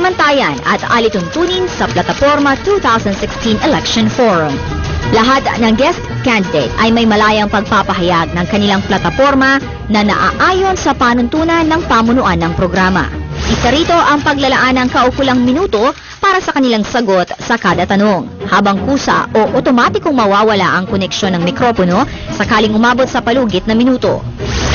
pamantayan at alituntunin sa Plataforma 2016 Election Forum. Lahat ng guest candidate ay may malayang pagpapahayag ng kanilang plataforma na naaayon sa panuntunan ng pamunuan ng programa. Isa rito ang paglalaan ng kaukulang minuto para sa kanilang sagot sa kada tanong, habang kusa o otomatikong mawawala ang koneksyon ng mikropono sakaling umabot sa palugit na minuto.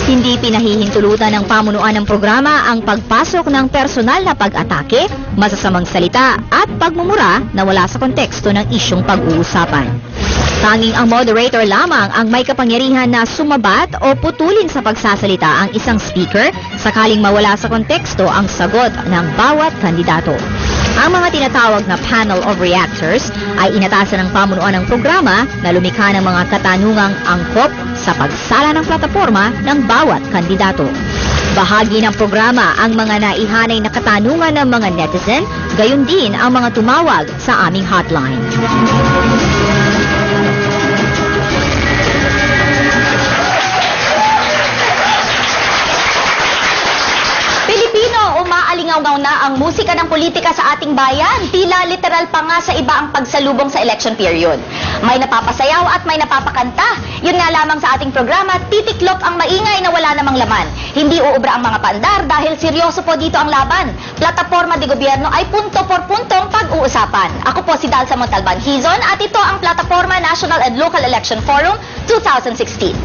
Hindi pinahihintulutan ng pamunuan ng programa ang pagpasok ng personal na pag-atake, masasamang salita at pagmumura na wala sa konteksto ng isyong pag-uusapan. Tanging ang moderator lamang ang may kapangyarihan na sumabat o putulin sa pagsasalita ang isang speaker sakaling mawala sa konteksto ang sagot ng bawat kandidato. Ang mga tinatawag na panel of reactors ay inatasan ng pamunuan ng programa na lumikha ng mga katanungang angkop sa pagsala ng plataforma ng bawat kandidato. Bahagi ng programa ang mga naihanay na katanungan ng mga netizen, gayon din ang mga tumawag sa aming hotline. Umaalingaw na ang musika ng politika sa ating bayan. Tila literal pa nga sa iba ang pagsalubong sa election period. May napapasayaw at may napapakanta. Yun nga lamang sa ating programa, titiklop ang maingay na wala namang laman. Hindi uubra ang mga paandar dahil seryoso po dito ang laban. Plataforma de gobyerno ay punto por puntong pag-uusapan. Ako po si Dalsa Montalban Hizon at ito ang Plataforma National and Local Election Forum 2016.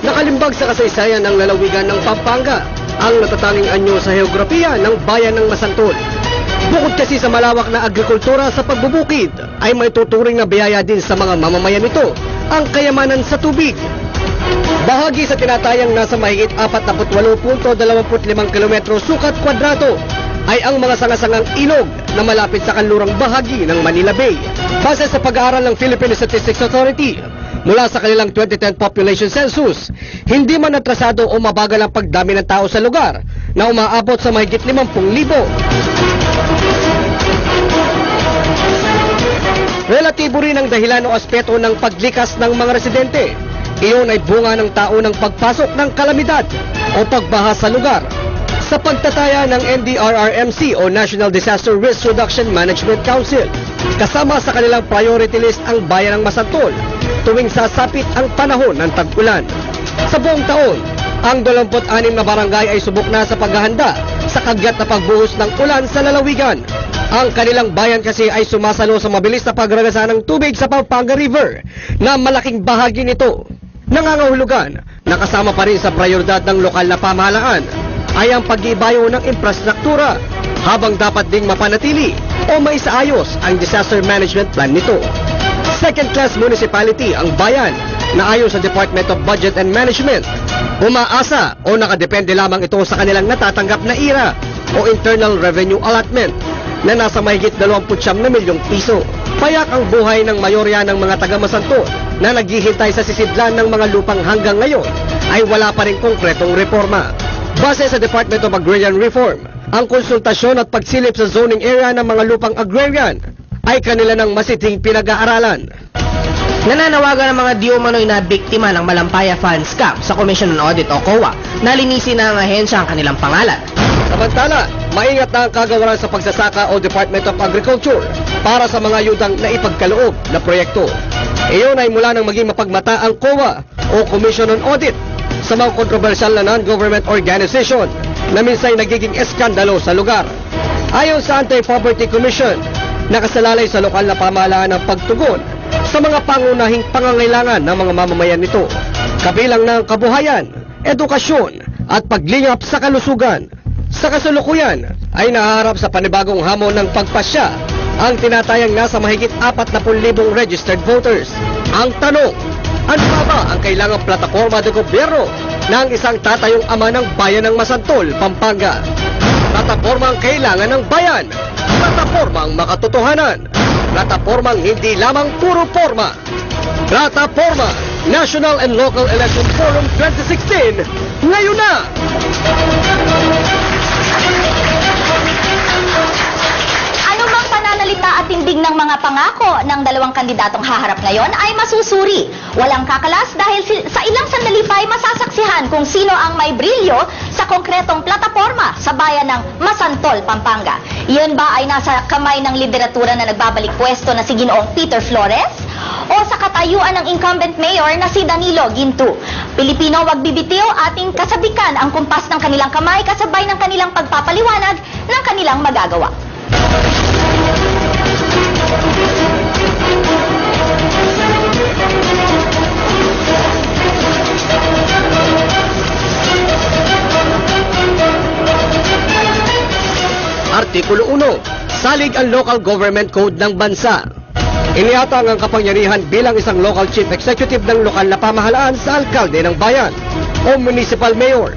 Nakalimbag sa kasaysayan ng lalawigan ng Pampanga ang natatanging anyo sa heograpiya ng bayan ng Masantol. Bukod kasi sa malawak na agrikultura sa pagbubukid, ay may tuturing na biyaya din sa mga mamamayan nito ang kayamanan sa tubig. Bahagi sa tinatayang nasa mahigit 48.25 kilometro sukat kwadrado ay ang mga sangasangang ilog na malapit sa kanlurang bahagi ng Manila Bay. Base sa pag-aaral ng Philippine Statistics Authority, mula sa kanilang 2010 population census, hindi man atrasado o mabagal ang pagdami ng tao sa lugar na umaabot sa mahigit 50,000. Relatibo rin ang dahilan o aspeto ng paglikas ng mga residente. Iyon ay bunga ng taunang pagpasok ng kalamidad o pagbaha sa lugar. Sa pagtataya ng NDRRMC o National Disaster Risk Reduction Management Council, kasama sa kanilang priority list ang bayan ng Masantol tuwing sasapit ang panahon ng tag-ulan. Sa buong taon, ang 26 na barangay ay subok na sa paghahanda sa kagyat na pagbuhos ng ulan sa lalawigan. Ang kanilang bayan kasi ay sumasalo sa mabilis na pagragasa ng tubig sa Pampanga River na malaking bahagi nito. Nangangahulugan na kasama pa rin sa prioridad ng lokal na pamahalaan ay ang pag-iibayo ng infrastruktura habang dapat ding mapanatili o maisaayos ang disaster management plan nito. Second-class municipality ang bayan na ayon sa Department of Budget and Management, umaasa o nakadepende lamang ito sa kanilang natatanggap na IRA o Internal Revenue Allotment na nasa mahigit 29 na milyong piso. Payak ang buhay ng mayorya ng mga taga-Masantol na naghihintay sa sisidlan ng mga lupang hanggang ngayon ay wala pa rin konkretong reforma. Base sa Department of Agrarian Reform, ang konsultasyon at pagsilip sa zoning area ng mga lupang agrarian ay kanila ng masithing pinag-aaralan. Nananawagan ng mga di-umano'y na biktima ng Malampaya Fund Scam sa Commission on Audit o COA na linisin na ang ahensya ang kanilang pangalan. Samantala, maingat na ang kagawaran sa pagsasaka o Department of Agriculture para sa mga ayudang na ipagkaloob na proyekto. Iyon ay mula nang maging mapagmata ang COA o Commission on Audit sa mga kontrobersyal na non-government organization na minsay nagiging eskandalo sa lugar. Ayon sa Anti-Poverty Commission, nakasalalay sa lokal na pamahalaan ang pagtugon sa mga pangunahing pangangailangan ng mga mamamayan nito, kabilang ng kabuhayan, edukasyon at paglingap sa kalusugan. Sa kasalukuyan ay nahaharap sa panibagong hamon ng pagpasya ang tinatayang nasa mahigit 40,000 registered voters. Ang tanong, ano ba ang kailangang plataforma de gobyerno ng isang tatayong ama ng bayan ng Masantol, Pampanga? Platapormang kailangan ng bayan, platapormang makatotohanan, platapormang hindi lamang puro forma. Plataforma National and Local Election Forum 2016, ngayon na! Ano bang pananalitan salita at tindig ng mga pangako ng dalawang kandidatong haharap ngayon ay masusuri. Walang kakalas dahil sa ilang sandali pa ay masasaksihan kung sino ang may brilyo sa konkretong plataporma sa bayan ng Masantol, Pampanga. Iyon ba ay nasa kamay ng lideratura na nagbabalik pwesto na si Ginoong Peter Flores? O sa katayuan ng incumbent mayor na si Danilo Ginto? Pilipino, wag bibitiw, ating kasabikan ang kumpas ng kanilang kamay kasabay ng kanilang pagpapaliwanag ng kanilang magagawa. Artikulo 1. Salig ang Local Government Code ng bansa. Iniatang ang kapangyarihan bilang isang local chief executive ng lokal na pamahalaan sa alkalde ng bayan o municipal mayor.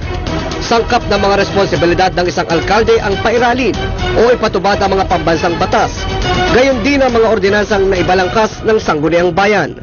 Sangkap ng mga responsibilidad ng isang alkalde ang pairalin o ipatubad ang mga pambansang batas. Gayon din ang mga ordinansang naibalangkas ng sangguniang bayan.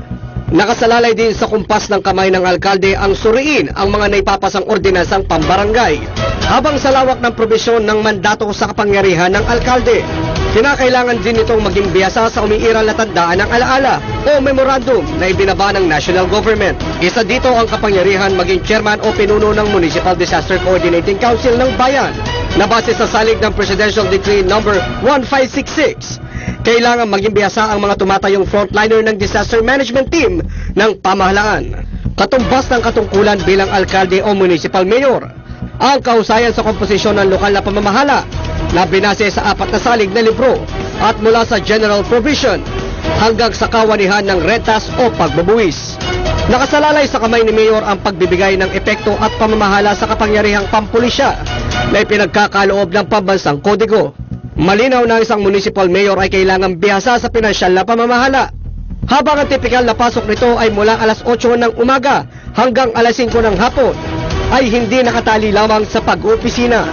Nakasalalay din sa kumpas ng kamay ng alkalde ang suriin ang mga naipapasang ordinansang pambarangay. Habang sa lawak ng probisyon ng mandato sa kapangyarihan ng alkalde, kinakailangan din itong maging biyasa sa umiiral na tandaan ng alaala o memorandum na ibinaba ng national government. Isa dito ang kapangyarihan maging chairman o pinuno ng Municipal Disaster Coordinating Council ng bayan na base sa salig ng Presidential Decree No. 1566. Kailangan maging biyasa ang mga tumatayong frontliner ng disaster management team ng pamahalaan. Katumbas ng katungkulan bilang alkalde o municipal mayor, ang kahusayan sa komposisyon ng lokal na pamamahala na binase sa 4 na salig na libro at mula sa general provision hanggang sa kawanihan ng rentas o pagbubuwis. Nakasalalay sa kamay ni Mayor ang pagbibigay ng epekto at pamamahala sa kapangyarihang pampulisya na ipinagkakaloob ng pambansang kodigo. Malinaw na isang municipal mayor ay kailangang bihasa sa pinansyal na pamamahala. Habang ang tipikal na pasok nito ay mula alas 8 ng umaga hanggang alas 5 ng hapon, ay hindi nakatali lamang sa pag-opisina.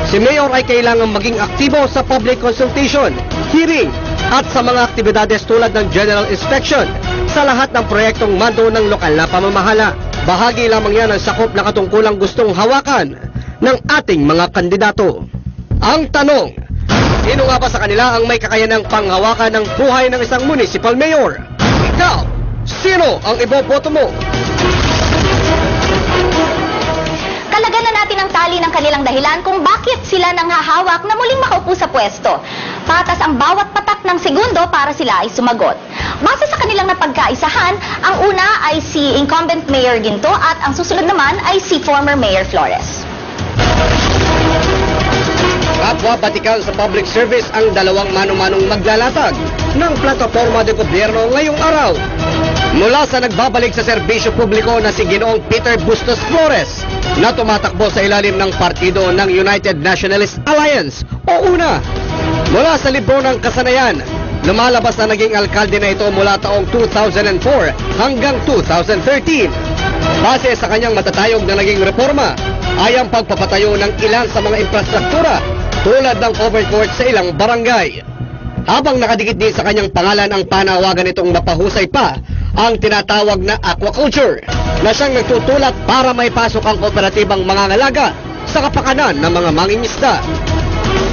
Si Mayor ay kailangang maging aktibo sa public consultation, hearing, at sa mga aktibidades tulad ng general inspection sa lahat ng proyektong mando ng lokal na pamamahala. Bahagi lamang yan ang sakop na katungkulang gustong hawakan ng ating mga kandidato. Ang tanong, sino nga ba sa kanila ang may kakayanang panghawakan ng buhay ng isang municipal mayor? Ikaw, sino ang iboboto mo? Kalagyan na natin ang tali ng kanilang dahilan kung bakit sila nang hahawak na muling makaupo sa pwesto. Patas ang bawat patak ng segundo para sila ay sumagot. Base sa kanilang napagkaisahan, ang una ay si incumbent Mayor Ginto at ang susunod naman ay si former Mayor Flores. Kapwa batikal sa public service ang dalawang mano-manong maglalatag ng plataporma de gobyerno ngayong araw. Mula sa nagbabalik sa serbisyo publiko na si Ginoong Peter Bustos Flores na tumatakbo sa ilalim ng partido ng United Nationalist Alliance o UNA. Mula sa libro ng kasanayan, lumalabas na naging alkalde na ito mula taong 2004 hanggang 2013. Base sa kanyang matatayog na naging reforma ay ang pagpapatayo ng ilan sa mga infrastruktura tulad ng covered court sa ilang barangay. Habang nakadikit din sa kanyang pangalan ang panawagan nitong mapahusay pa ang tinatawag na aquaculture na siyang nagtutulak para may pasok ang kooperatibang mangangalaga sa kapakanan ng mga mangingisda.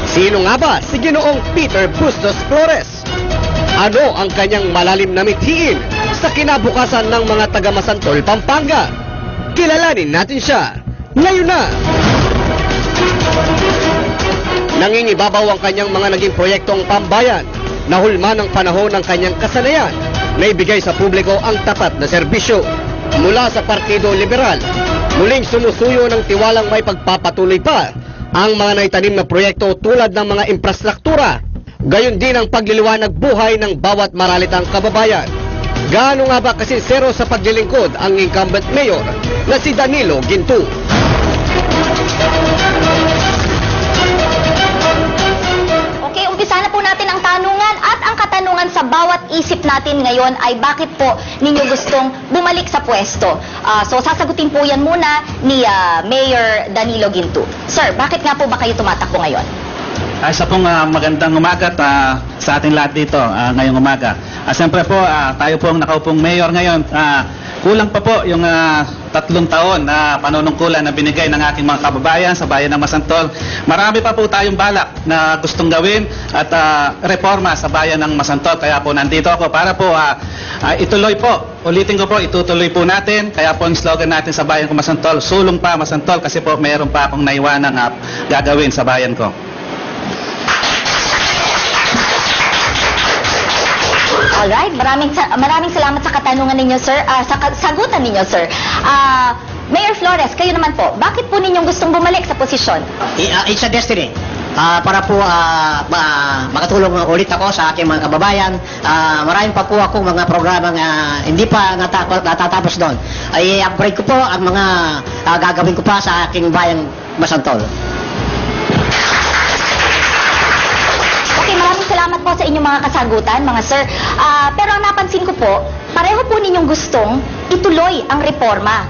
Sino nga ba si Ginoong Peter Bustos Flores? Ano ang kanyang malalim na mithiin sa kinabukasan ng mga taga Masantol, Pampanga? Kilalanin natin siya ngayon na! Nangingibabaw ang kanyang mga naging proyektong pambayan na hulma ng panahon ng kanyang kasanayan na ibigay sa publiko ang tapat na serbisyo. Mula sa Partido Liberal, muling sumusuyo ng tiwalang may pagpapatuloy pa ang mga naitanim na proyekto tulad ng mga infrastruktura. Gayon din ang pagliliwanag buhay ng bawat maralitang kababayan. Gaano nga ba kasinsero sa paglilingkod ang incumbent mayor na si Danilo Ginto? Umpisa na po natin ang tanungan at ang katanungan sa bawat isip natin ngayon ay bakit po ninyo gustong bumalik sa pwesto. So sasagutin po yan muna ni Mayor Danilo Ginto. Sir, bakit nga po ba kayo tumatakbo ngayon? Isa pong magandang umaga sa ating lahat dito ngayong umaga. Siyempre po, tayo pong nakaupong mayor ngayon. kulang pa po yung 3 taon na panunungkulan na binigay ng aking mga kababayan sa bayan ng Masantol. Marami pa po tayong balak na gustong gawin at reforma sa bayan ng Masantol. Kaya po nandito ako para po ituloy po. Ulitin ko po, itutuloy po natin. Kaya po ang slogan natin sa bayan ng Masantol, sulong pa Masantol, kasi po mayroon pa akong naiwanang gagawin sa bayan ko. Alright, maraming salamat sa katanungan ninyo, sir. Sa sagutan ninyo, sir. Mayor Flores, kayo naman po, bakit po ninyong gustong bumalik sa posisyon? It's a destiny. Para po makatulong ulit ako sa aking mga kababayan. Maraming pa po akong mga programang hindi pa natatapos doon. I-upgrade ko po ang mga gagawin ko pa sa aking bayang Masantol. Okay, maraming salamat po sa inyong mga kasagutan, mga sir. Pero ang napansin ko po, pareho po ninyong gustong ituloy ang reforma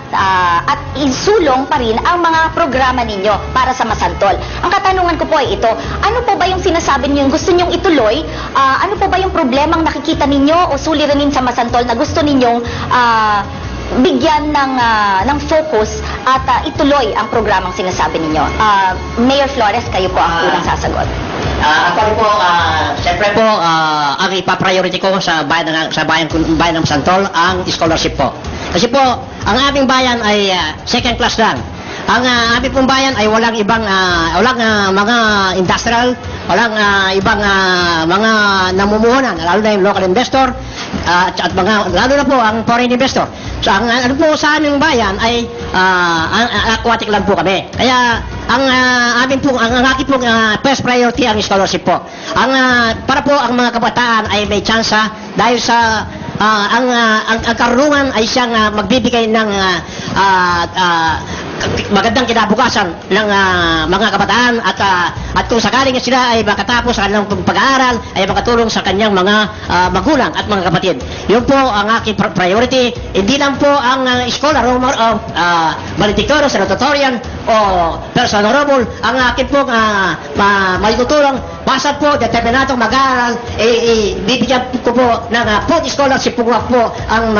at isulong pa rin ang mga programa ninyo para sa Masantol. Ang katanungan ko po ay ito, ano po ba yung sinasabi ninyo gusto ninyong ituloy? Ano po ba yung problemang nakikita ninyo o suliranin sa Masantol na gusto ninyong bigyan ng focus at ituloy ang programang sinasabi ninyo? Mayor Flores, kayo po ang unang sasagot. Actually po, siyempre po, ang ipapriority ko sa bayan ng Masantol, ang scholarship po. Kasi po, ang aming bayan ay second class lang. Ang aming pong bayan ay walang ibang, mga industrial, walang ibang mga namumuhunan, lalo na yung local investor, at lalo na po ang foreign investor. So, ang ano po sa aming bayan ay aquatic lang po kami. Kaya, ang aking pong first priority ang scholarship po. Para po ang mga kabataan ay may tsansa dahil sa ang karunungan ay siyang magbibigay ng magandang kinabukasan ng mga kabataan at kung sakaling sila ay makatapos sa kanilang pag-aaral ay makatulong sa kanyang mga magulang at mga kapatid. Yun po ang aking priority. Hindi lang po ang scholar o valedictorian, senatorian o person honorable. Ang akin po may tutulong basta po determinatong mag-aaral, bibigyan ko po ng food scholarship po ang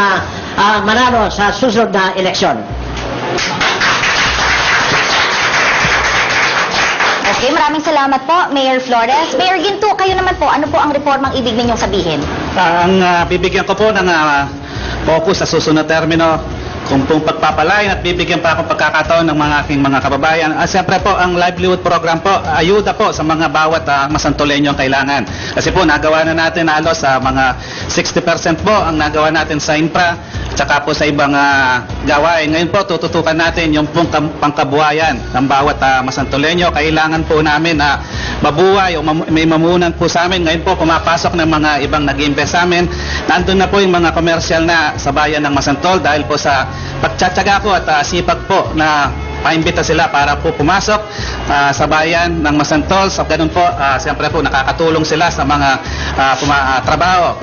manalo sa susunod na eleksyon. Okay, maraming salamat po, Mayor Flores. Mayor Ginto, kayo naman po, ano po ang reformang ibig ninyong sabihin? Ang bibigyan ko po ng focus sa susunod termino, kung pong pagpapalain at bibigyan pa akong pagkakataon ng mga aking mga kababayan. Siyempre po, ang livelihood program po, ayuda po sa mga bawat Masantoleño ang kailangan. Kasi po, nagawa na natin halos sa mga 60% po ang nagawa natin sa infra, tsaka po sa ibang gawain. Ngayon po, tututukan natin yung pong pangkabuhayan ng bawat Masantoleño. Kailangan po namin na mabuhay o may mamunan po sa amin. Ngayon po, pumapasok ng mga ibang nag-invest sa amin. Nandun na po yung mga komersyal na sa bayan ng Masantol dahil po sa pagtsatsaga ko at sipag po na paimbita sila para po pumasok sa bayan ng Masantol. So, ganun po, siyempre po nakakatulong sila sa mga trabaho.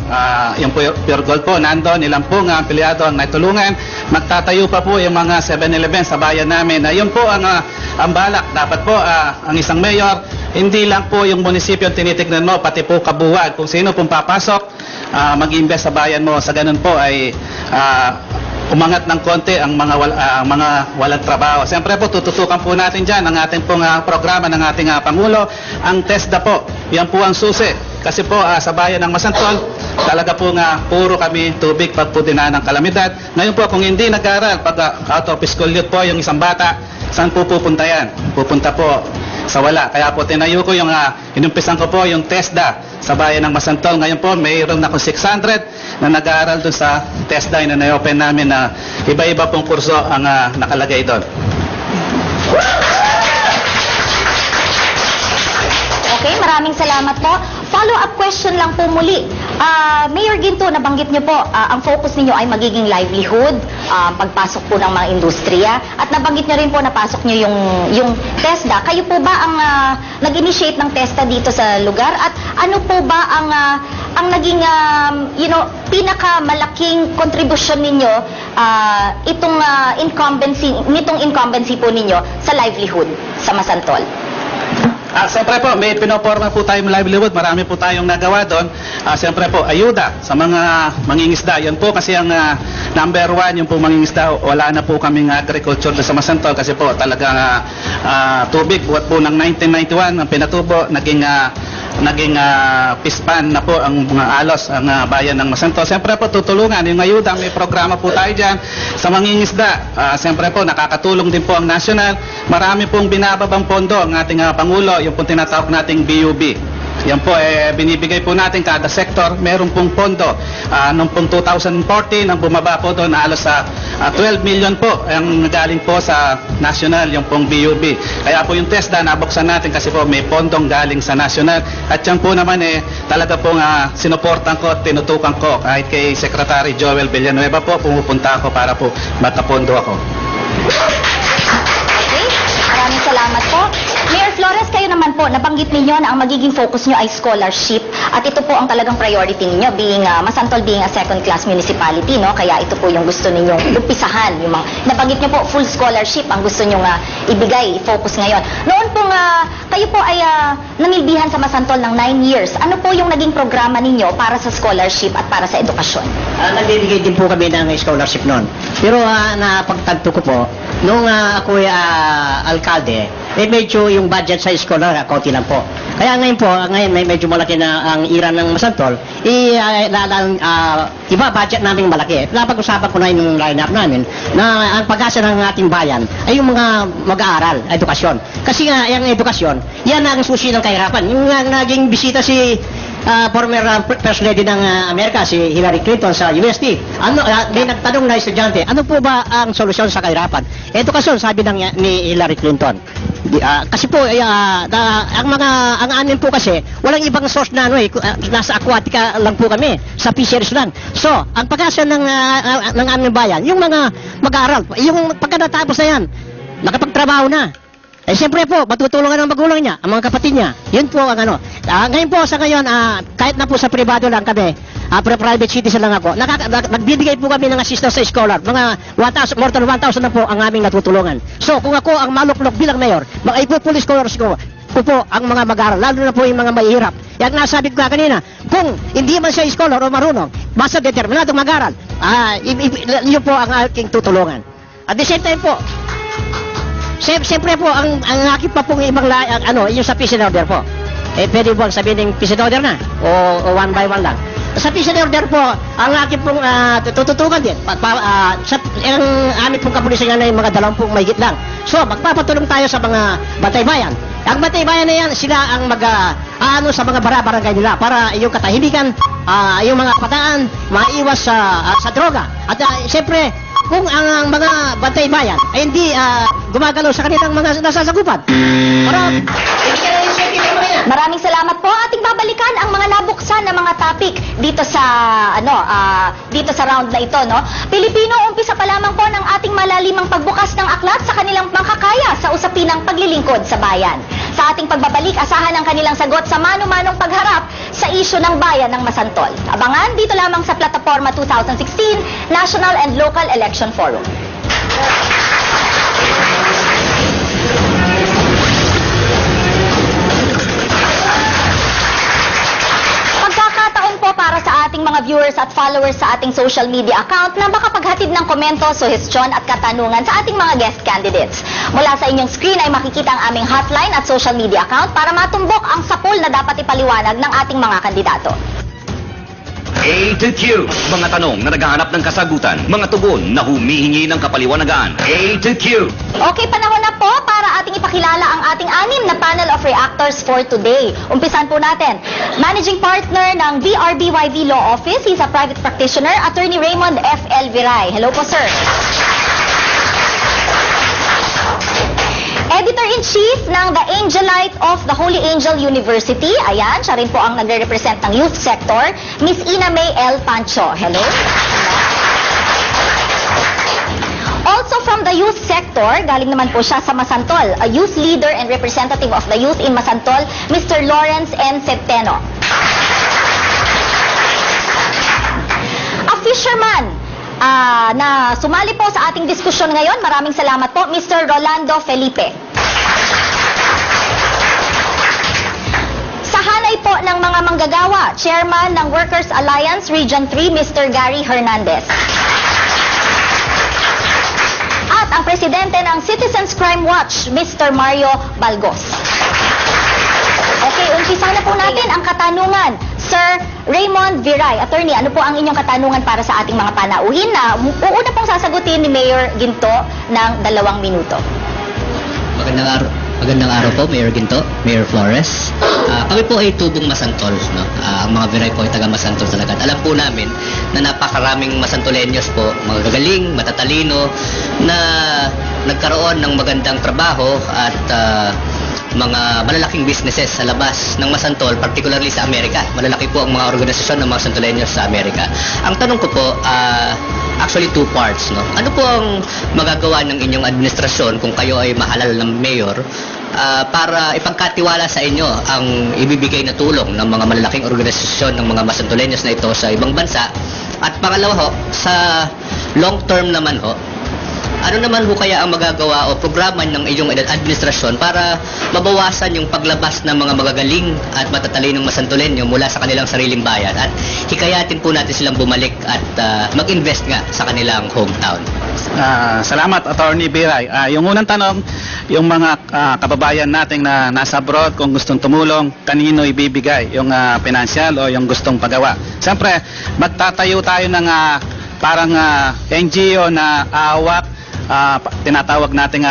Yung Pure Gold po, nandun, ilang po nga empleyado ang naitulungan. Magtatayo pa po yung mga 7-Eleven sa bayan namin. Yun po ang balak. Dapat po, ang isang mayor, hindi lang po yung munisipyo tinitignan mo, pati po kabuwag. Kung sino pong papasok, mag-invest sa bayan mo. Sa ganun po ay umangat ng konti ang mga walang trabaho. Siyempre po, tututukan po natin dyan ang ating pong programa ng ating Pangulo, ang TESDA po. Yan po ang susi. Kasi po sa bayan ng Masantol, talaga po puro kami tubig pag po dinaan ng kalamidad. Ngayon po, kung hindi nag-aral, pag out of school youth po yung isang bata, saan po pupunta yan? Pupunta po sa wala. Kaya po tinayo ko inumpisan ko po yung TESDA sa bayan ng Masantol. Ngayon po, mayroon na akong 600 na nag-aaral doon sa TESDA na na-open namin na iba-iba pong kurso ang nakalagay doon. Okay, maraming salamat po. Follow-up question lang po muli. Mayor Ginto, nabanggit niyo po, ang focus ninyo ay magiging livelihood, pagpasok po ng mga industriya, at nabanggit niyo rin po napasok niyo yung TESDA. Kayo po ba ang nag-initiate ng TESDA dito sa lugar? At ano po ba ang naging pinakamalaking kontribusyon ninyo nitong incumbency po ninyo sa livelihood sa Masantol? Siyempre po, may pinoporma po tayong livelihood. Marami po tayong nagawa doon. Siyempre po, ayuda sa mga mangingisda. Yan po kasi ang number one, yung po mangingisda. Wala na po kaming agriculture sa Masantol kasi po talagang tubig. Buhat po ng 1991, ang pinatubo, naging pispan na po ang mga alos, ang bayan ng Masantol. Siyempre po, tutulungan. Yung ayuda, may programa po tayo dyan sa mangingisda. Siyempre po, nakakatulong din po ang national. Marami pong binababang pondo ang ating Pangulo, yung pong tinatawag nating BUB. Yan po, binibigay po natin kada sektor, meron pong pondo. Noong pong 2014, ang bumaba po doon, alos sa 12 million po, ang galing po sa national, yung pong BUB. Kaya po yung TESDA, nabuksan natin kasi po may pondong galing sa national. At yan po naman, talaga pong sinuportan ko at tinutukan ko, kahit kay Secretary Joel Villanueva po, pumupunta ako para po magkapondo ako. Okay, maraming salamat po. Mayor Flores, kayo naman po, nabanggit ninyo na ang magiging focus nyo ay scholarship at ito po ang talagang priority ninyo being Masantol being a second-class municipality, no? Kaya ito po yung gusto ninyong umpisahan. Yung nabanggit nyo po, full scholarship ang gusto nyong ibigay, focus ngayon. Noon pong kayo po ay namilbihan sa Masantol ng 9 years. Ano po yung naging programa ninyo para sa scholarship at para sa edukasyon? Nagbibigay din po kami ng scholarship noon. Pero napagtanto ko po, nung ako alkalde, medyo yung budget sa scholar, konti lang po. Kaya ngayon po, may medyo malaki na ang ira ng Masantol, iba budget namin malaki. Napag-usapan ko na yung line-up namin na ang pag-asa ng ating bayan ay yung mga mag-aaral, edukasyon. Kasi nga, yung edukasyon, yan ang susi ng kahirapan. Yung naging bisita si former First Lady ng Amerika, si Hillary Clinton sa UST. May nagtanong na estudyante, ano po ba ang solusyon sa kahirapan? Edukasyon, sabi ni Hillary Clinton. Kasi po ang amin po kasi walang ibang source na nasa aquatica lang po kami, sa fisheries lang. So, ang pag-asa ng aming bayan, yung mga mag-aaral, yung pagkatapos na yan, nakapagtrabaho na. Siyempre po, matutulungan ng magulang niya, ang mga kapatid niya. Yun po ang ano. Ngayon po, sa ngayon, kahit na po sa privado lang kami, private citizen lang ako, nagbibigay po kami ng assistance sa scholar. Mga 1,000, more than 1,000 na po ang aming natutulungan. So, kung ako ang maluklok bilang mayor, ipo-full scholars ko po ang mga mag-aaral, lalo na po yung mga mahihirap. Yan nasabi ko kanina, kung hindi man siya scholar o marunong, basta determinado mag-aaral, yun po ang aking tutulungan. At the same time po, siyempre po, ang aking pa pong ibang yung sa peace and order po. Pwede po sabihin ng peace and order na, o one by one lang. Sa peace and order po, ang aking pong tututukan din. Ang aming pong kapulisan na yung mga 20 mahigit lang. So, magpapatulong tayo sa mga bantay bayan. Ang bantay bayan na yan, sila ang sa mga barangay nila para yung katahimikan, yung mga kabataan, maiwas sa droga. At siyempre, kung ang mga bantay bayan ay hindi gumagalaw sa kanilang mga nasasakupan. Maraming salamat po. Ating babalikan ang mga nabuksan na mga topic dito sa round na ito, no? Pilipino, umpisa pa lamang po ng ating malalimang pagbukas ng aklat sa kanilang pangkakaya sa usapinang paglilingkod sa bayan. Sa ating pagbabalik, asahan ang kanilang sagot sa mano-manong pagharap sa isyu ng bayan ng Masantol. Abangan dito lamang sa Plataforma 2016 National and Local Election Forum. Pagkakataon po para sa ating mga viewers at followers sa ating social media account na makapaghatid ng komento, suhestyon at katanungan sa ating mga guest candidates. Mula sa inyong screen ay makikita ang aming hotline at social media account para matumbok ang sapul na dapat ipaliwanag ng ating mga kandidato. A to Q. Mga tanong na naghahanap ng kasagutan. Mga tugon na humihingi ng kapaliwanagan. A to Q. Okay, panahon na po para ating ipakilala ang ating 6 na panel of reactors for today. Umpisan po natin. Managing Partner ng VRBYV Law Office, he's a private practitioner, Attorney Raymond F. L. Viray. Hello po, sir. Editor-in-Chief ng The Angelite of the Holy Angel University. Ayan, siya rin po ang nagre-represent ng youth sector, Miss Ina May L. Pancho. Hello. Also from the youth sector, galing naman po siya sa Masantol, a youth leader and representative of the youth in Masantol, Mr. Lawrence N. Centeno. A fisherman na sumali po sa ating diskusyon ngayon. Maraming salamat po, Mr. Rolando Felipe. Kahanay po ng mga manggagawa, Chairman ng Workers Alliance Region 3, Mr. Gary Hernandez. At ang Presidente ng Citizens Crime Watch, Mr. Mario Balgos. Okay, umpisa na po natin ang katanungan. Sir Raymond Viray, attorney, ano po ang inyong katanungan para sa ating mga panauhin na uuna pong sasagutin ni Mayor Ginto ng 2 minuto? Magandang araw po, Mayor Ginto, Mayor Flores. Kami po ay tubong masantol. No? Ang mga Viray po ay taga masantol talaga. At alam po namin na napakaraming masantolenyos po, mga gagaling, matatalino, na nagkaroon ng magandang trabaho at mga malalaking businesses sa labas ng Masantol, particularly sa Amerika. Malalaki po ang mga organisasyon ng mga Santoleños sa Amerika. Ang tanong ko po, actually 2 parts. No? Ano po ang magagawa ng inyong administrasyon kung kayo ay mahalal ng mayor para ipagkatiwala sa inyo ang ibibigay na tulong ng mga malalaking organisasyon ng mga Masantoleños na ito sa ibang bansa? At pangalawa ho, sa long term naman ho, ano naman ho kaya ang magagawa o programa ng iyong administrasyon para mabawasan yung paglabas ng mga magagaling at matatalinong Masantoleño mula sa kanilang sariling bayan at hikayatin po natin silang bumalik at mag-invest nga sa kanilang hometown? Salamat, Attorney Biray. Yung unang tanong, yung mga kababayan nating na nasa abroad, kung gustong tumulong, kanino ibibigay yung financial o yung gustong pagawa? Siyempre, magtatayo tayo ng parang NGO na awak, tinatawag natin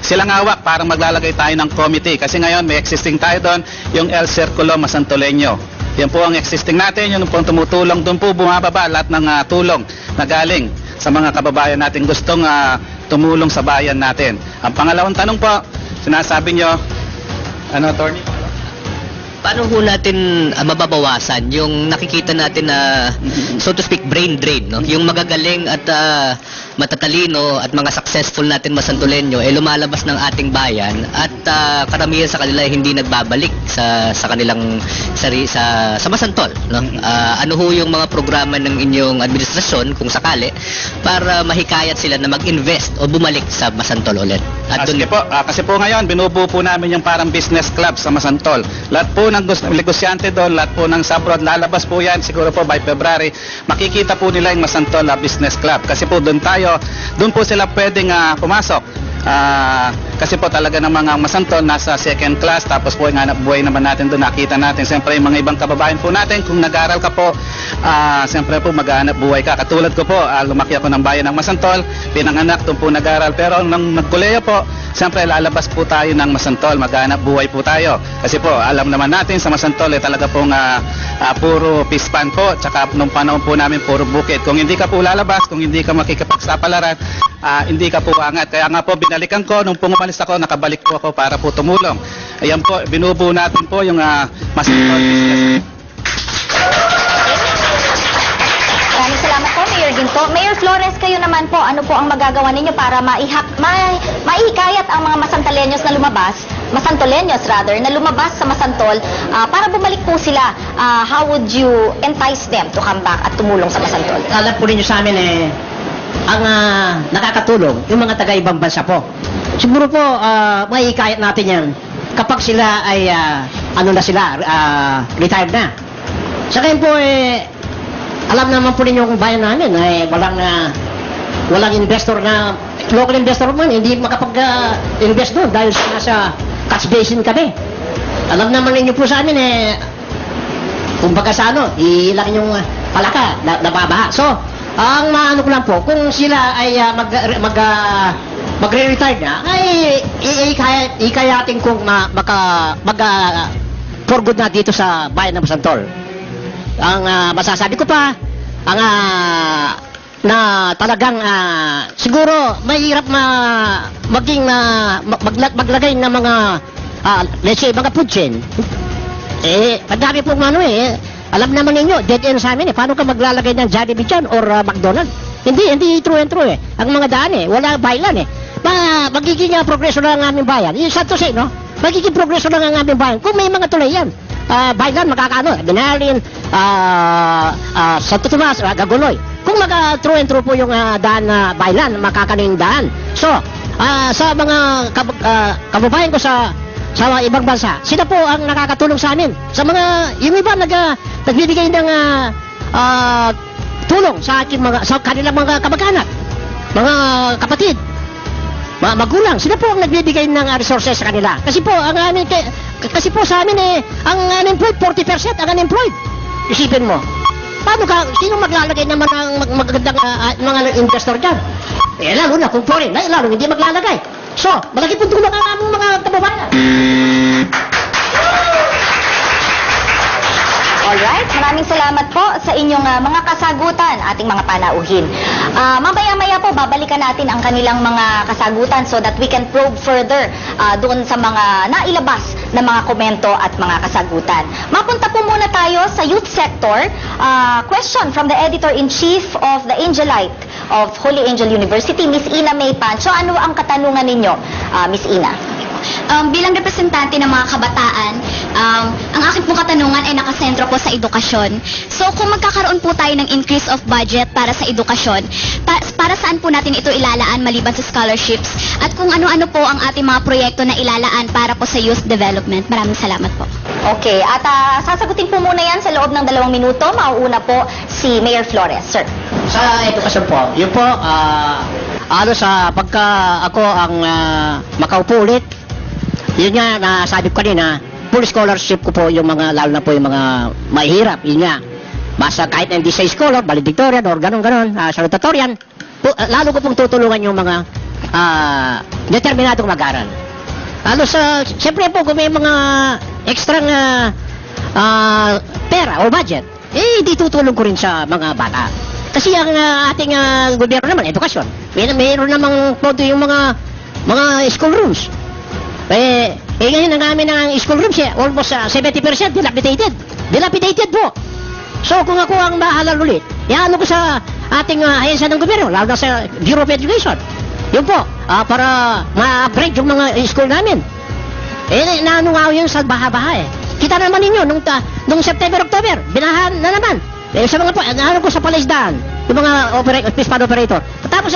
silang awak, parang maglalagay tayo ng committee kasi ngayon may existing tayo doon, yung El Circulo Masantoleño. Yan po ang existing natin, yun po ang tumutulong, doon po bumababa lahat ng tulong na galing sa mga kababayan natin gustong tumulong sa bayan natin. Ang pangalawang tanong po, sinasabi nyo, ano, Attorney? Paano ho natin mababawasan yung nakikita natin na, so to speak, brain drain, no? Yung magagaling at matatalino at mga successful natin Masantoleño lumalabas ng ating bayan at karamihan sa kanila hindi nagbabalik sa kanilang sa Masantol, no? Ano ho yung mga programa ng inyong administrasyon kung sakali para mahikayat sila na mag-invest o bumalik sa Masantol ulit? At kasi po ngayon binubuo po namin yung parang business club sa Masantol. Lahat po ng negosyante doon, lahat po ng sa abroad, lalabas po yan siguro po by February, makikita po nila yung Masantol Business Club kasi po doon po sila pwedeng pumasok. Kasi po talaga ng mga Masantol nasa second class, tapos po yung hanap buhay naman natin doon, nakita natin siyempre yung mga ibang kababayan po natin, kung nag-aaral ka po, siyempre po maghanap buhay ka. Katulad ko po, lumaki ako ng bayan ng Masantol, pinanganak doon po nag-aaral, pero nung nagkuleyo po, siyempre lalabas po tayo ng Masantol, maghanap buhay po tayo. Kasi po alam naman natin sa Masantol talaga pong puro pispan po, tsaka nung panahon po namin puro bukid. Kung hindi ka po lalabas, kung hindi ka makikipagsapalaran, hindi ka po angat. Kaya nga po binalikan ko, nung pumalis ako, nakabalik po ako para po tumulong. Ayan po, binubuo natin po yung Masantol business. Maraming salamat po, Mayor Ginto. Mayor Flores, kayo naman po, ano po ang magagawa ninyo para maihikayat ang mga Masantoleños na lumabas sa Masantol para bumalik po sila? How would you entice them to come back at tumulong sa Masantol? Alam po ninyo sa amin ang nakakatulong, yung mga taga-ibang bansa po. Siguro po, maihikayat natin yan kapag sila ay, retired na. Sa kayo po, alam naman po ninyo kung bayan namin, walang investor na, local investor man, hindi makapag-invest doon dahil nasa cash basin kami. Alam naman ninyo po sa amin, kumbaga sa ilang yung palaka, nababaha. So, ang maano ko lang po, kung sila ay magre-retire na, ay ikayatin kong for good na dito sa bayan ng Masantol. Ang masasabi ko pa, na talagang siguro mahirap maglagay ng mga let's say mga food chain. Kadami pong alam naman ninyo, dead end sa amin paano ka maglalagay ng Jollibee dyan or McDonald's? Hindi true and true ang mga daan wala bailan magiging progreso lang ang aming bayan. Yung sad to say, no? Magiging progreso lang ang aming bayan kung may mga tulay yan. Bailan, makakaano, Binalin, Santo Tomas, Gaguloy. Kung true and true po yung daan na Bailan, makakano yung daan. So, sa mga kababayan ko sa sa ibang bansa. Sila po ang nakakatulong sa amin. Sa mga, yung iba nagbibigay ng tulong sa kanilang mga kamag-anak, mga kapatid, mga magulang. Sila po ang nagbibigay ng resources sa kanila. Kasi po sa amin ang unemployed 40% ang unemployed. Isipin mo. Sino maglalagay naman ng magagandang mga investor dyan? Lalo na kung foreign, lalo hindi maglalagay. So, malaki pong tulong ang aming mga kababayan. Alright, maraming salamat po sa inyong mga kasagutan, ating mga panauhin. Mamaya-maya po, babalikan natin ang kanilang mga kasagutan so that we can probe further doon sa mga nailabas na mga komento at mga kasagutan. Mapunta po muna tayo sa youth sector. Question from the Editor-in-Chief of the Angelite of Holy Angel University, Miss Ina May Pancho. Ano ang katanungan ninyo, Miss Ina? Bilang representante ng mga kabataan, ang aking pong katanungan ay nakasentro po sa edukasyon. So kung magkakaroon po tayo ng increase of budget para sa edukasyon, para saan po natin ito ilalaan maliban sa scholarships? At kung ano-ano po ang ating mga proyekto na ilalaan para po sa youth development? Maraming salamat po. Okay, at sasagutin po muna yan sa loob ng 2 minuto. Mauuna po si Mayor Flores. Sir. Sa edukasyon po, yun po, sa pagka ako ang makaupo ulit, yun nga, nasabi ko kanina, full scholarship ko po yung mga, lalo na po yung mga mahihirap, yun nga. Basta kahit hindi sa scholar, valedictorian or ganon-ganon, salutatorian, lalo ko pong tutulungan yung mga determinadong mag-aral. Lalo siyempre po, kung may mga extra pera o budget, di tutulong ko rin sa mga bata. Kasi ang ating gobyerno naman, edukasyon, mayroon namang pondo yung mga school rooms. Ngayon ang amin ng school rooms, almost 70% dilapidated. Dilapidated po. So kung ako ang mahalal ulit, ano ko sa ating ahensya ng gobyerno, lalo na sa Bureau of Education. Yun po, para ma-upgrade yung mga school namin. Naano nga yun sa baha-baha Kita naman ninyo, nung September-October, binahan na naman. Sa mga po, ano ko sa palaisdaan, yung mga fish pond operator. Tapos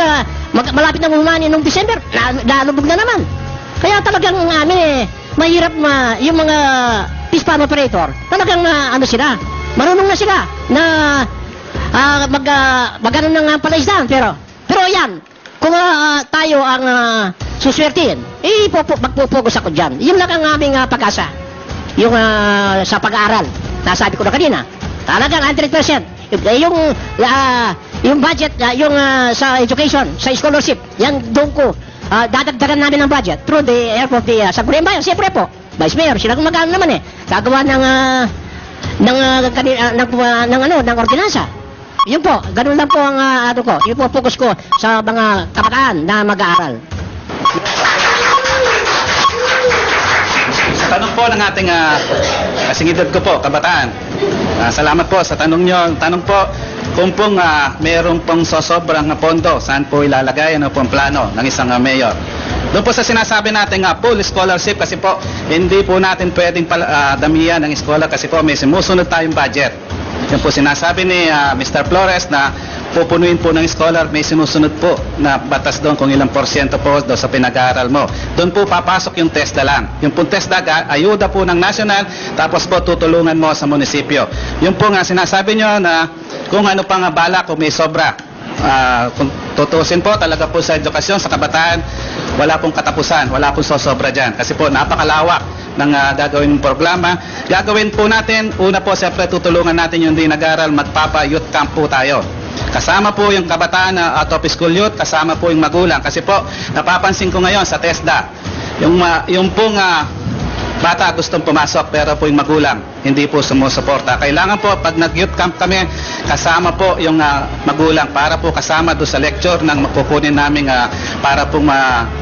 malapit na humani nung December, nalubog na naman. Kaya talagang amin mahirap yung mga fish pond operator. Talagang sila, marunong na sila na mag-ano ng palaisdaan. Pero yan, kung tayo ang suswertihin, magpo-focus ako dyan. Yun lang ang aming pag-asa. Yung sa pag-aaral, nasabi ko na kanina, talagang 100%. Yung budget, sa education, sa scholarship, yan doon ko. Dadagdagan namin ng budget through the help of the Sangguniang Bayan. Siyempre po, Vice Mayor, sila kung mag-ano naman gagawa ng ordinansa. Yun po, ganun lang po ang yung po focus ko sa mga kabataan na mag-aaral. Sa tanong po ng ating kasingidad ko po, kabataan. Salamat po sa tanong nyo. Tanong po, kung pong mayroong pong sosobrang pondo, saan po ilalagay, ano pong plano ng isang mayor? Doon po sa sinasabi natin full scholarship, kasi po hindi po natin pwedeng damihan ng scholar kasi po may simusunod tayong budget. Yan po sinasabi ni Mr. Flores na pupunuin po ng scholar, may sinusunod po na batas doon kung ilang porsyento po doon sa pinag-aaral mo. Doon po papasok yung TESDA lang. Yung pong TESDA, ayuda po ng national, tapos po tutulungan mo sa munisipyo. Yung po nga sinasabi nyo na kung ano pang bala, kung may sobra. Kung tutusin po talaga po sa edukasyon, sa kabataan, wala pong katapusan, wala pong sosobra dyan. Kasi po napakalawak ng gagawin ng programa. Gagawin po natin, una po siyempre tutulungan natin yung di nag-aral, magpapa-youth camp po tayo. Kasama po yung kabataan na out of school youth, kasama po yung magulang. Kasi po, napapansin ko ngayon sa TESDA, yung pong bata gustong pumasok pero po yung magulang hindi po sumusuporta. Kailangan po pag nag-youth camp kami, kasama po yung magulang para po kasama doon sa lecture ng makukunin namin para po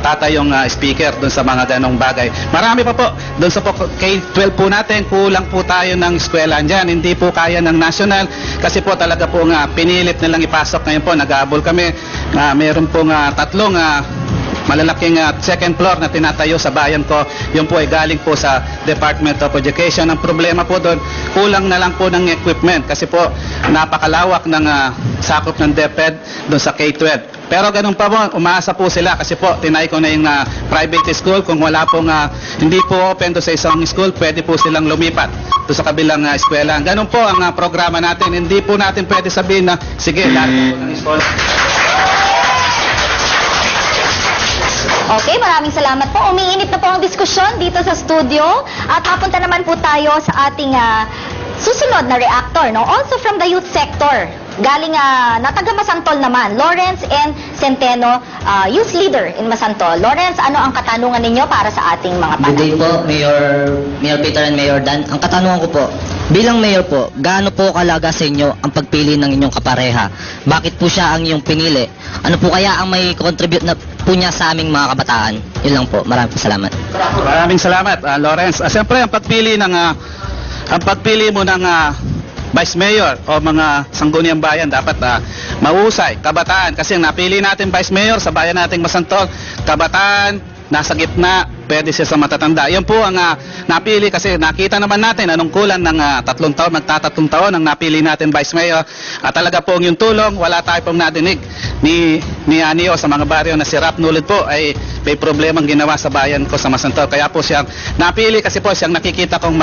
tatay yung speaker doon sa mga ganong bagay. Marami pa po doon sa K-12 po natin, kulang po tayo ng eskwela dyan. Hindi po kaya ng national kasi po talaga po pinilit nilang ipasok. Ngayon po nag-aabol kami. Meron pong tatlong malalaking second floor na tinatayo sa bayan ko. Yun po ay galing po sa Department of Education. Ang problema po doon, kulang na lang po ng equipment kasi po napakalawak ng sakop ng DepEd doon sa K-12. Pero ganun pa po, umaasa po sila kasi po tinay ko na yung private school. Kung wala pong hindi po open doon sa isang school, pwede po silang lumipat doon sa kabilang eskwela. Ganun po ang programa natin. Hindi po natin pwede sabihin na sige, lahat po ng school. Okay, maraming salamat po. Umiinit na po ang diskusyon dito sa studio at mapunta naman po tayo sa ating susunod na reactor, no? Also from the youth sector. Galing na taga Masantol naman, Lawrence and Centeno, youth leader in Masantol. Lawrence, ano ang katanungan ninyo para sa ating mga Good day panel? po, Mayor Peter and Mayor Dan. Ang katanungan ko po, bilang mayor po, gaano po kalaga sa inyo ang pagpili ng inyong kapareha? Bakit po siya ang inyong pinili? Ano po kaya ang may contribute na po niya sa aming mga kabataan? Yun lang po. Maraming salamat. Maraming salamat, Lawrence. Siyempre, ang pagpili mo ng Vice Mayor o mga sangguniang bayan dapat mahusay, kabataan. Kasi ang napili natin Vice Mayor sa bayan nating Masantol, kabataan, nasa gitna, pwede siya sa matatanda. Yan po ang napili kasi nakita naman natin anong kulang ng 3 taon, magta-3 taon ang napili natin Vice Mayor. At talaga po yung tulong, wala tayo pong nadinig ni Anio sa mga baryo na si Rap Nulid po ay may problemang ginawa sa bayan ko sa Masantol. Kaya po siyang napili kasi po siyang nakikita kong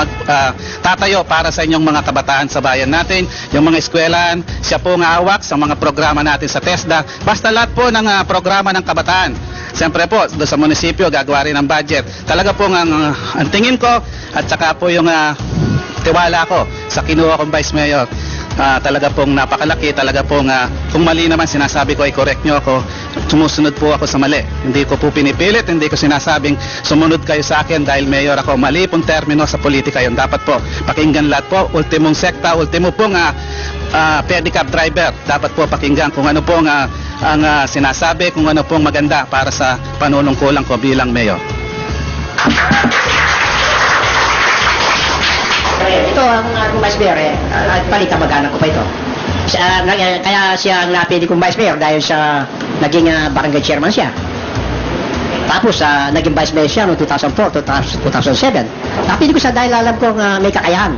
tatayo para sa inyong mga kabataan sa bayan natin, yung mga eskwelahan. Siya po ang hawak sa mga programa natin sa TESDA. Basta lahat po ng programa ng kabataan. Siyempre po, doon sa munisipyo, gagawa rin ng budget. Talaga po ang tingin ko at saka po yung tiwala ko sa kinuha kong Vice Mayor. Talaga pong napakalaki, talaga pong kung mali naman sinasabi ko ay correct nyo ako. Sumusunod po ako sa mali. Hindi ko po pinipilit, hindi ko sinasabing sumunod kayo sa akin dahil mayor ako. Mali pong termino sa politika yun. Dapat po pakinggan lahat po. Ultimong sekta, ultimo pong pedicab driver. Dapat po pakinggan kung ano pong ang sinasabi, kung ano pong maganda para sa panunungkulan ko bilang mayor. Ito ang aking Vice Mayor, palita mag-anak ko pa ito. Kaya siya ang napili kong Vice Mayor dahil sa naging barangay chairman siya. Tapos naging Vice Mayor siya noong 2004, 2007. Napili ko siya dahil alam ko may kakayahan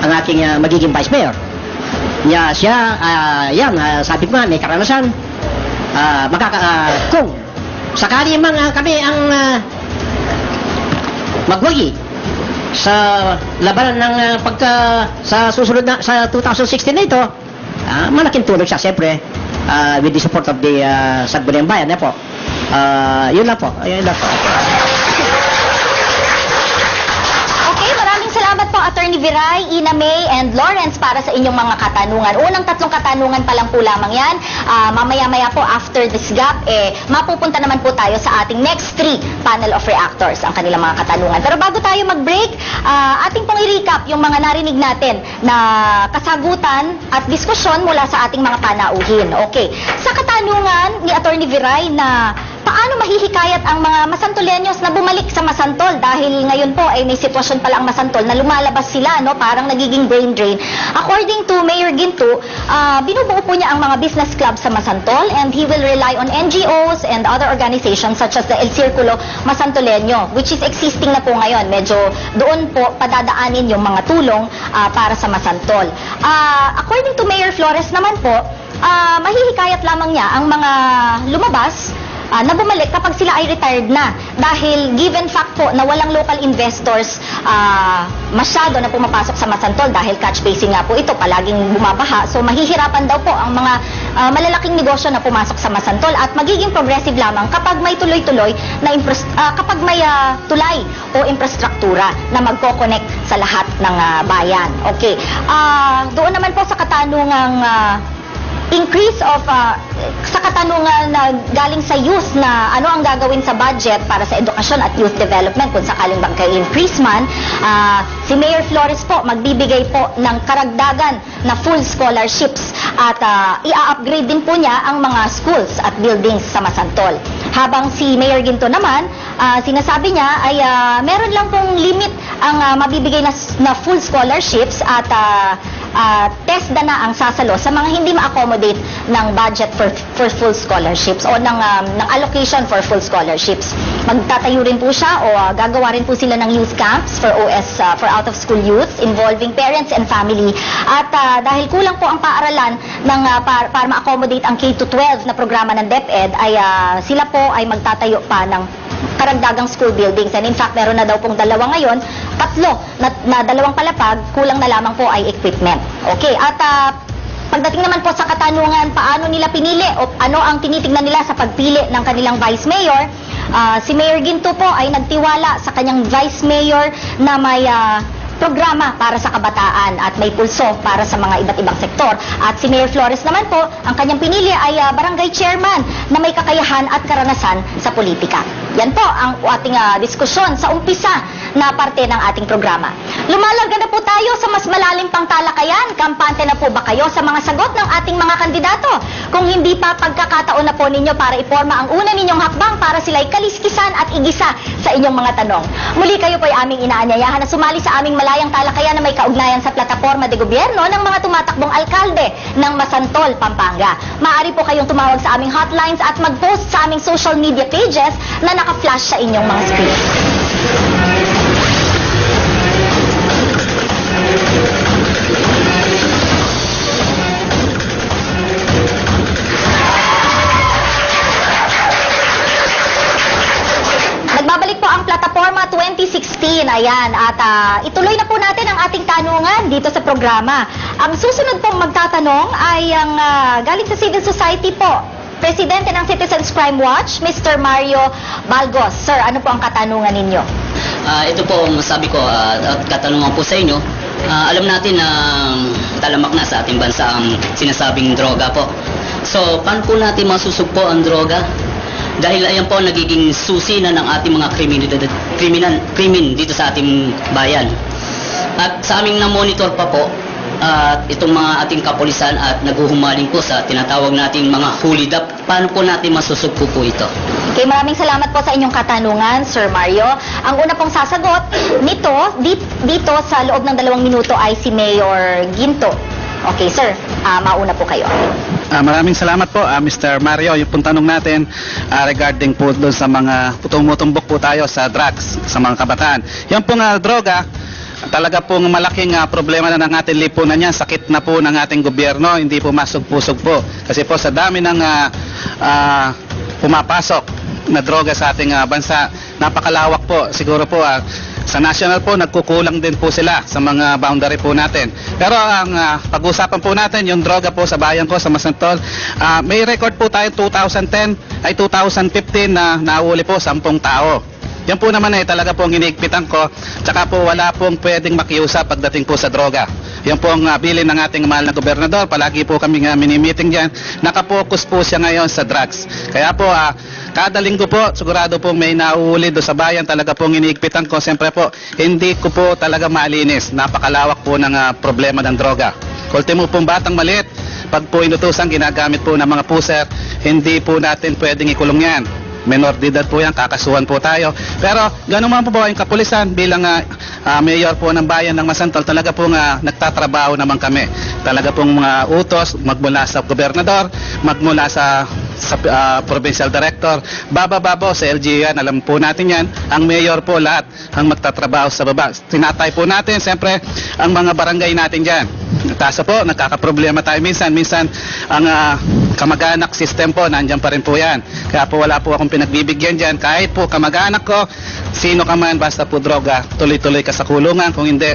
ang aking magiging Vice Mayor. Sabi ko nga, may karanasan. Kung sakali kami ang magwagi sa labanan ng sa susunod na sa 2016 na ito, malaking tulong siya siyempre with the support of the Sangguniang Bayan po. Yun lang po. Okay, maraming salamat po Attorney Viray, Ina May, and Lawrence para sa inyong mga katanungan. Unang 3 katanungan pa lang po lamang yan. Mamaya-maya po after this gap, mapupunta naman po tayo sa ating next 3 panel of reactors, ang kanilang mga katanungan. Pero bago tayo mag-break, ating pong i-recap yung mga narinig natin na kasagutan at diskusyon mula sa ating mga panauhin. Okay, sa katanungan ni Attorney Viray na paano mahihikayat ang mga Masantoleños na bumalik sa Masantol dahil ngayon po ay may sitwasyon pala ang Masantol na lumalabas sila, no, parang nagiging brain drain. According to Mayor Ginto, binubuo po niya ang mga business clubs sa Masantol and he will rely on NGOs and other organizations such as the El Círculo Masantoleño, which is existing na po ngayon. Medyo doon po padadaanin yung mga tulong para sa Masantol. According to Mayor Flores naman po, mahihikayat lamang niya ang mga lumabas na bumalik kapag sila ay retired na dahil given fact po na walang local investors masyado na pumapasok sa Masantol dahil catch basin nga po ito, palaging bumabaha, so mahihirapan daw po ang mga malalaking negosyo na pumasok sa Masantol at magiging progressive lamang kapag may tuloy-tuloy na kapag may tulay o infrastruktura na magko-connect sa lahat ng bayan. Okay, doon naman po sa katanungang increase of sa katanungan na galing sa youth na ano ang gagawin sa budget para sa edukasyon at youth development kung sakaling magka-increase man, si Mayor Flores po magbibigay po ng karagdagan na full scholarships at i-upgrade din po niya ang mga schools at buildings sa Masantol. Habang si Mayor Ginto naman, sinasabi niya ay meron lang pong limit ang mabibigay na full scholarships at TESDA na ang sasalo sa mga hindi ma-accommodate ng budget for full scholarships o ng allocation for full scholarships. Magtatayo rin po siya o gagawa rin po sila ng youth camps for OS, for out-of-school youth involving parents and family. At dahil kulang po ang paaralan ng, para ma-accommodate ang K-12 na programa ng DepEd, ay sila po ay magtatayo pa ng karagdagang school buildings. And in fact, meron na daw pong 2 ngayon, 3 na 2 palapag, kulang na lamang po ay equipment. Okay, at pagdating naman po sa katanungan, paano nila pinili o ano ang tinitingnan nila sa pagpili ng kanilang vice mayor, si Mayor Ginto po ay nagtiwala sa kanyang vice mayor na may programa para sa kabataan at may pulso para sa mga iba't ibang sektor. At si Mayor Flores naman po, ang kanyang pinili ay barangay chairman na may kakayahan at karanasan sa politika. Yan po ang ating diskusyon sa umpisa na parte ng ating programa. Lumalarga na po tayo sa mas malalim pang talakayan. Kampante na po ba kayo sa mga sagot ng ating mga kandidato? Kung hindi pa, pagkakataon na po ninyo para iporma ang una ninyong hakbang para sila'y kaliskisan at igisa sa inyong mga tanong. Muli kayo po ay aming inaanyayahan na sumali sa aming malayang talakayan na may kaugnayan sa plataporma de gobyerno ng mga tumatakbong alkalde ng Masantol, Pampanga. Maaari po kayong tumawag sa aming hotlines at mag-post sa aming social media pages na naka-flash sa inyong mga screen. Nagbabalik po ang Plataforma 2016, ayan, at ituloy na po natin ang ating tanungan dito sa programa. Ang susunod pong magtatanong ay ang galing sa civil society po, Presidente ng Citizens Crime Watch, Mr. Mario Balgos. Sir, ano po ang katanungan ninyo? Ito po, masabi ko, katanungan po sa inyo. Alam natin na talamak na sa ating bansa ang sinasabing droga po. So, paano po natin masusugpo ang droga? Dahil ayan po nagiging susi na ng ating mga krimen dito sa ating bayan. At sa aming na-monitor pa po, itong mga ating kapulisan at naguhumaling po sa tinatawag nating mga hulidap. Paano po natin masusugpo po ito? Okay, maraming salamat po sa inyong katanungan, Sir Mario. Ang una pong sasagot nito, dito sa loob ng 2 minuto ay si Mayor Ginto. Okay, sir, mauna po kayo. Maraming salamat po, Mr. Mario. Yung pong tanong natin regarding po doon sa mga tumutumbok po tayo sa drugs, sa mga kabataan. Yan pong droga, talaga pong malaking problema na ng ating lipunan yan. Sakit na po ng ating gobyerno, hindi po masugpusog po. Kasi po sa dami ng pumapasok na droga sa ating bansa, napakalawak po. Siguro po sa national po, nagkukulang din po sila sa mga boundary po natin. Pero ang pag-usapan po natin, yung droga po sa bayan ko, sa Masantol, may record po tayo 2015 na nahuli po 10 tao. Yan po naman talaga po ang hinihigpitan ko, tsaka po wala pong pwedeng makiusap pagdating po sa droga. Yan po ang bilin ng ating mahal na gobernador, palagi po kami mini-meeting dyan, nakapokus po siya ngayon sa drugs. Kaya po, kada linggo po, sigurado po may nauuli do sa bayan, talaga pong hinihigpitan ko. Siyempre po, hindi ko po talaga malinis, napakalawak po ng problema ng droga. Ultimo pong batang maliit, pag po inutusan, ginagamit po ng mga puser, hindi po natin pwedeng ikulong yan. Menor de edad po yan, kakasuhan po tayo. Pero gano'n man po ba yung kapulisan bilang mayor po ng bayan ng Masantol, talaga pong nagtatrabaho naman kami. Talaga pong mga utos, magmula sa gobernador, magmula sa provincial director, bababa po sa LGU yan, alam po natin yan. Ang mayor po lahat ang magtatrabaho sa baba. Tinatay po natin, siyempre, ang mga barangay natin dyan. Tasa po, nagkakaproblema tayo minsan ang kamag-anak system po, nandyan pa rin po yan. Kaya po wala po akong pinagbibigyan dyan. Kahit po kamag-anak ko, sino ka man, basta po droga, tuloy-tuloy ka sa kulungan. Kung hindi,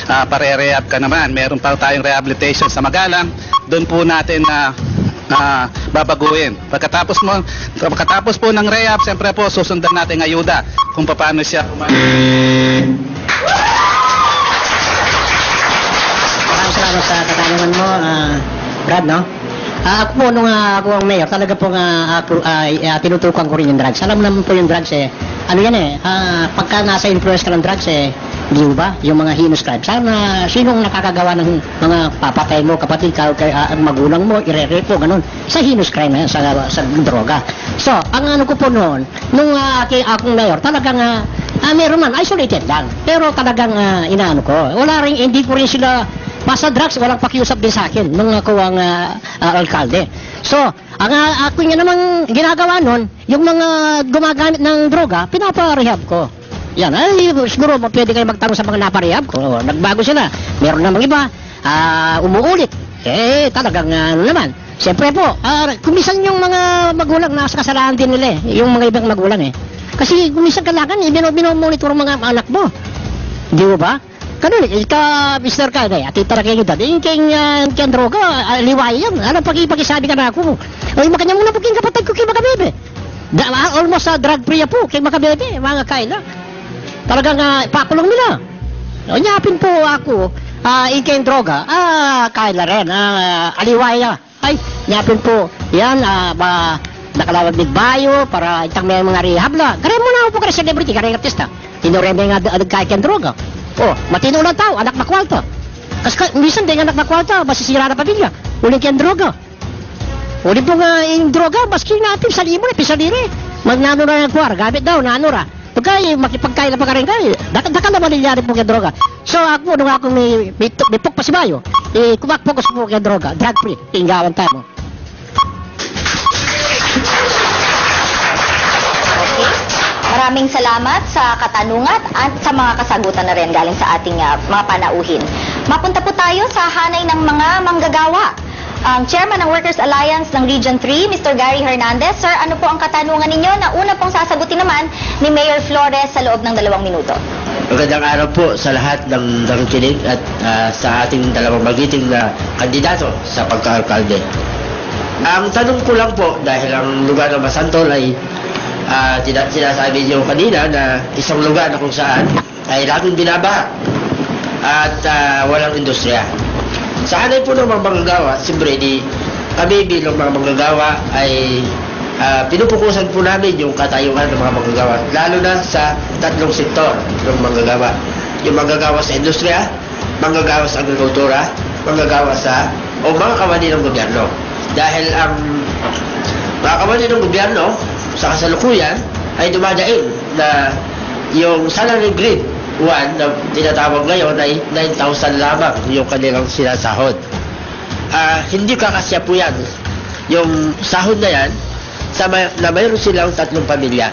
pare-rehab ka naman. Meron pa tayong rehabilitation sa Magalang. Doon po natin babaguhin. Pagkatapos po ng rehab, siyempre po, susundan natin ayuda kung paano siya Salamat sa katanungan mo, Brad, no? Ako po, nung ako ang mayor, talaga po tinutukan ko rin yung drugs. Alam naman po yung drugs ano yan pagka nasa influence ka ng drugs di ba? Yung mga heinous crime. Sana, sinong nakakagawa ng mga papatay mo, kapatid ka, magulang mo, ire-repo, ganun. Sa heinous crime na yan, sa droga. So, ang ano ko po noon, nung akong mayor, talagang meron man, isolated lang. Pero talagang inaano ko. Wala rin, hindi ko rin sila basta drugs, walang pakiusap din sa akin nung ako ang alkalde. So, ang ako nga namang ginagawa nun, yung mga gumagamit ng droga, pinaparehab ko. Yan, ay siguro pwede kayo magtanong sa mga naparehab ko. Nagbago sila. Meron namang iba, umuulit. Talagang ano naman. Siyempre po, kumisan yung mga magulang nasa kasalanan din nila yung mga ibang magulang Kasi kumisan kailangan, binomonitor mga anak mo. Di mo ba? Ganun, Mr. Kane, at itara kayo dati, yung droga, liway yan. Ano, pag-ipagisabi ka na ako. Ay, makanya muna po kayong kapatid ko kayo makabebe. Almost drug-free po, kayo makabebe, mga kaila. Talagang ipakulong nila. Nyapin po ako, yung droga, kaila rin, aliway yan. Ay, nyapin po, yan, nakalawag ng bayo para itang may mga rehab la. Kaya muna ako po kaya celebrity, kaya artista. Tinureme nga kaya droga. Matino lang tao, anak na kwalta. Kasi minsan din anak na kwalta, masisira na pamilya. Uling kaya droga. Uling po nga yung droga, maski natin sa limo, pisaliri. Magnano na yung kwar, gamit daw, nanura. Pagkaya, makipagkain na pa ka rin kayo. Daka naman nilyari po kaya droga. So ako, nung ako may pok pa si Bayo, kumakpokos po kaya droga, drug free, tinggawan tayo. Maraming salamat sa katanungan at sa mga kasagutan na rin galing sa ating mga panauhin. Mapunta po tayo sa hanay ng mga manggagawa. Ang Chairman ng Workers Alliance ng Region 3, Mr. Gary Hernandez. Sir, ano po ang katanungan ninyo na una pong sasagutin naman ni Mayor Flores sa loob ng 2 minuto? Magandang araw po sa lahat ng nakikinig at sa ating dalawang magiting na kandidato sa pagka-alkalde. Ang tanong ko lang po, dahil ang lugar ng Masantol ay sinasabi niyo kanina na isang lugar na kung saan ay laging binabaha at walang industriya. Sa hanay po ng mga manggagawa, siyempre kami bilang mga manggagawa ay pinupukusan po namin yung katayuan ng mga manggagawa, lalo na sa 3 sektor ng manggagawa. Yung manggagawa sa industriya, manggagawa sa agrikultura, manggagawa o mga kawani ng gobyerno. Dahil ang mga kawani ng gobyerno sa kasalukuyan ay dumadaing na yung salary grade 1 na tinatawag ngayon ay 9,000 lamang yung kanilang sinasahod. Hindi kakasya po yan. Yung sahod na yan na mayroon silang 3 pamilya.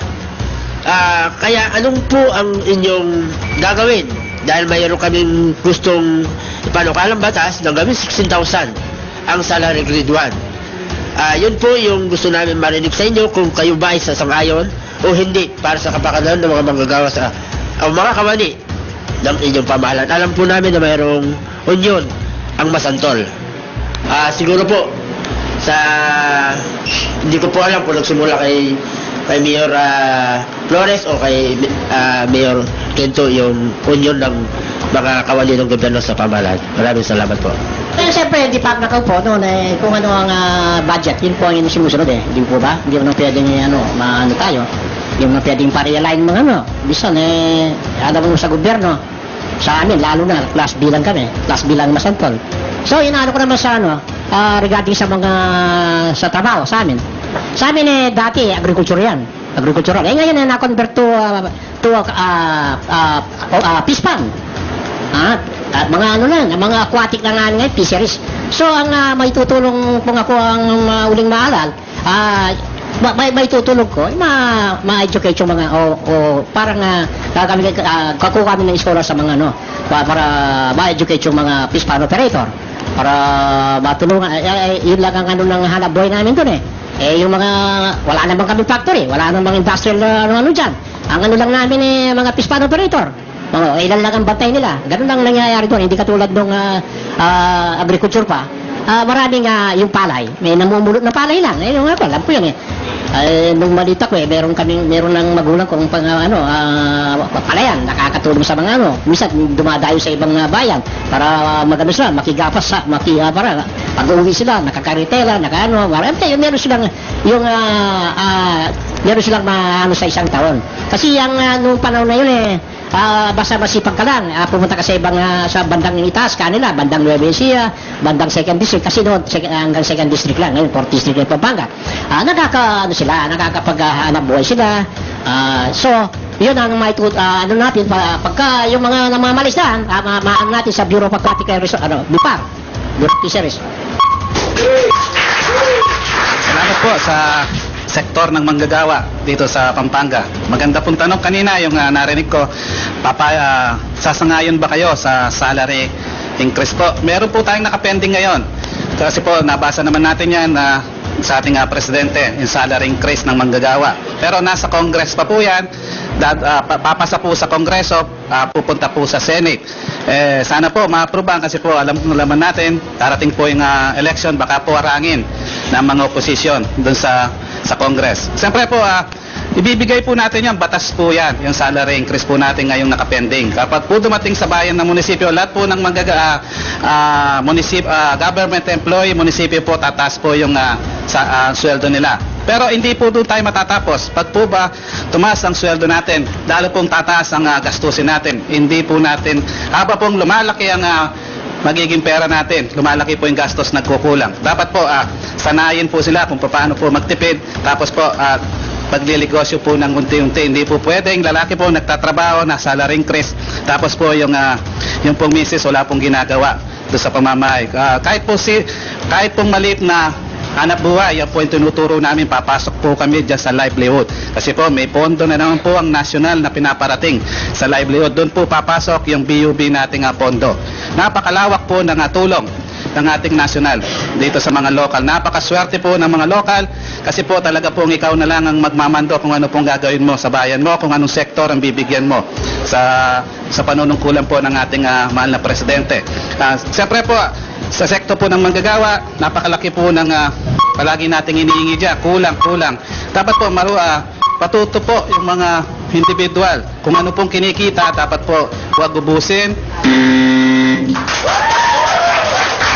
Kaya anong po ang inyong gagawin? Dahil mayroon kaming gustong ipanukalang batas na gawin 16,000 ang salary grade 1. Yun po yung gusto namin marinig sa inyo kung kayo ba ay sasang-ayon o hindi para sa kapakanan ng mga manggagawa sa mga kawani ng inyong pamahalaan. Alam po namin na mayroong union ang Masantol. Siguro po hindi ko po alam kung nagsimula kay Mayor Flores o kay Mayor Kento yung union ng mga kawani ng gobyerno sa pamahalaan. Maraming salamat po. Siyempre, di pa nakaupo noon kung ano ang budget, yun po ang sinusunod Hindi po ba? Hindi mo nang pwedeng maano tayo. Hindi mo nang pwedeng parealign mga bisan alam mo sa gobyerno, sa amin, lalo na, class B lang kami, class B lang Masantol. So, inaano ko naman sa regarding sa mga sa trabaho, sa amin. Sa amin dati, agriculture yan. Agricultural. Ngayon na-convert to pispan. At mga mga aquatic na nga ngayon, fisheries. So, ang may tutulong kung ako ang uling maalal, may tutulong ko, ma-educate yung mga, parang kakuha kami ng scholar sa mga, para ma-educate yung mga fish farm operator. Para matulungan, yun lang ang ng hanap buhay namin doon yung mga, wala namang kami factory, wala namang industrial dyan. Ang lang namin mga fish farm operator. Ilan lang ang bantay nila. Ganun lang nangyayari doon. Hindi katulad ng agriculture pa. Maraming yung palay. May namumulot na palay lang. Yung alam po yan nung malita ko meron ng magulang kung palayan. Nakakatulong sa mga minsan dumadayo sa ibang bayan para magano sila, makigapas para pag-uwi sila, nakakaritela, meron silang meron silang sa isang taon. Kasi nung panahon na yun basta masipag ka lang, pumunta ka sa ibang sa bandang itaas kanila, bandang Nueva Ecija, bandang 2nd District, kasi noon hanggang 2nd District lang, ngayon 4th District ng Pampanga. Nakakapaghanap buhay sila. So, Yun ang ano natin, pagka yung mga namamalis na, maano natin sa Bureau of Aquatic BIPAR, Bureau of Fisheries. Salamat po sa sektor ng manggagawa dito sa Pampanga. Maganda pong tanong kanina yung narinig ko, sasangayon ba kayo sa salary increase po? Meron po tayong nakapending ngayon. Kasi po, nabasa naman natin yan sa ating presidente, yung salary increase ng manggagawa. Pero nasa Congress pa po yan, papasa po sa Kongreso, pupunta po sa Senate. Sana po ma-approvean kasi po alam naman natin, darating po yung election, baka po harangin ng mga oposisyon dun sa Congress. Siyempre po, ibibigay po natin yan, batas po yan, yung salary increase po natin ngayong nakapending. Kapag po dumating sa bayan ng munisipyo, lahat po ng government employee, munisipyo po, tataas po yung sweldo nila. Pero hindi po doon tayo matatapos. Pag po ba tumaas ang sweldo natin, lalo pong tataas ang gastusin natin. Hindi po natin, haba pong lumalaki ang magiging pera natin, lumalaki po yung gastos, nagkukulang. Dapat po sanayin po sila kung paano po magtipid, tapos po pagliligosyo po ng unti-unti. Hindi po pwedeng lalaki po nagtatrabaho na salary increase, tapos po yung pong misis wala pong ginagawa doon sa pamamahay. Kahit pong maliit na hanap buhay, yan po yung tinuturo namin, papasok po kami dyan sa livelihood. Kasi po may pondo na naman po ang national na pinaparating sa livelihood. Doon po papasok yung BUB nating pondo. Napakalawak po ng tulong ng ating national dito sa mga local. Napakaswerte po ng mga local kasi po talaga pong ikaw na lang ang magmamando kung ano pong gagawin mo sa bayan mo, kung anong sektor ang bibigyan mo sa panunungkulan po ng ating mahal na presidente. Siyempre po, sa sektor po ng manggagawa, napakalaki po ng palagi nating iniingi dyan, kulang. Dapat po patuto po yung mga individual. Kung ano pong kinikita, dapat po huwag ubusin.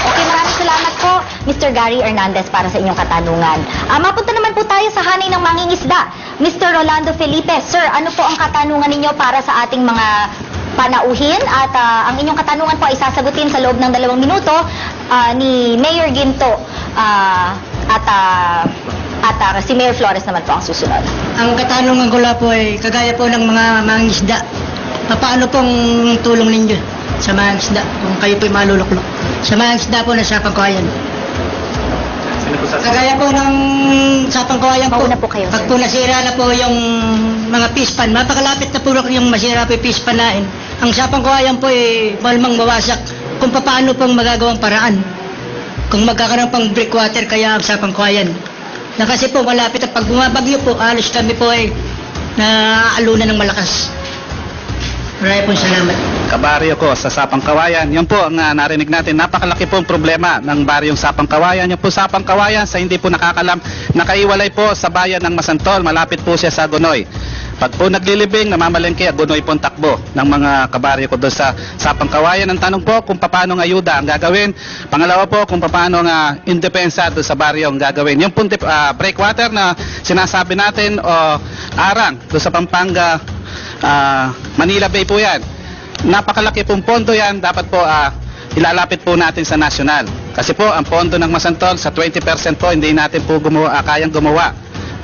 Okay, maraming salamat po, Mr. Gary Hernandez, para sa inyong katanungan. Mapunta naman po tayo sa hanay ng mangingisda. Mr. Rolando Felipe, sir, ano po ang katanungan ninyo para sa ating mga panauhin? At ang inyong katanungan po ay sasagutin sa loob ng 2 minuto ni Mayor Ginto at si Mayor Flores naman po ang susunod. Ang katanungan ko lang po ay kagaya po ng mga mangingisda. Paano pong tulong ninyo sa mangingisda kung kayo po'y maluluklok? Sa mangingisda po na sa Pangkawayan. Kagaya po ng sa Pangkawayan po, pag po nasira na po yung mga fish pan, mapakalapit na po yung masira po yung fish pan nain. Ang sa Pangkawayan po ay malamang mawasak kung paano pong magagawang paraan. Kung magkakaroon pang breakwater kaya sa Pangkawayan. Na kasi po malapit at pag bumabagyo po, alos kami po ay naaalunan ng malakas. Maraming po salamat. Kabaryo ko sa Sapang Kawayan, yan po ang narinig natin, napakalaki pong problema ng baryong Sapang Kawayan. Yan po Sapang Kawayan, sa hindi po nakakalam, nakaiwalay po sa bayan ng Masantol, malapit po siya sa Gonoy. Pag po naglilibing, namamalengke, Gonoy po ang takbo ng mga kabaryo ko doon sa Sapang Kawayan. Ang tanong po kung paano ng ayuda ang gagawin. Pangalawa po kung paano ng indepensa doon sa baryo ang gagawin. Yung punti, breakwater na sinasabi natin o arang doon sa Pampanga, Manila Bay po yan. Napakalaki pong pondo yan, dapat po ilalapit po natin sa national. Kasi po ang pondo ng Masantol sa 20% po hindi natin po kayang gumawa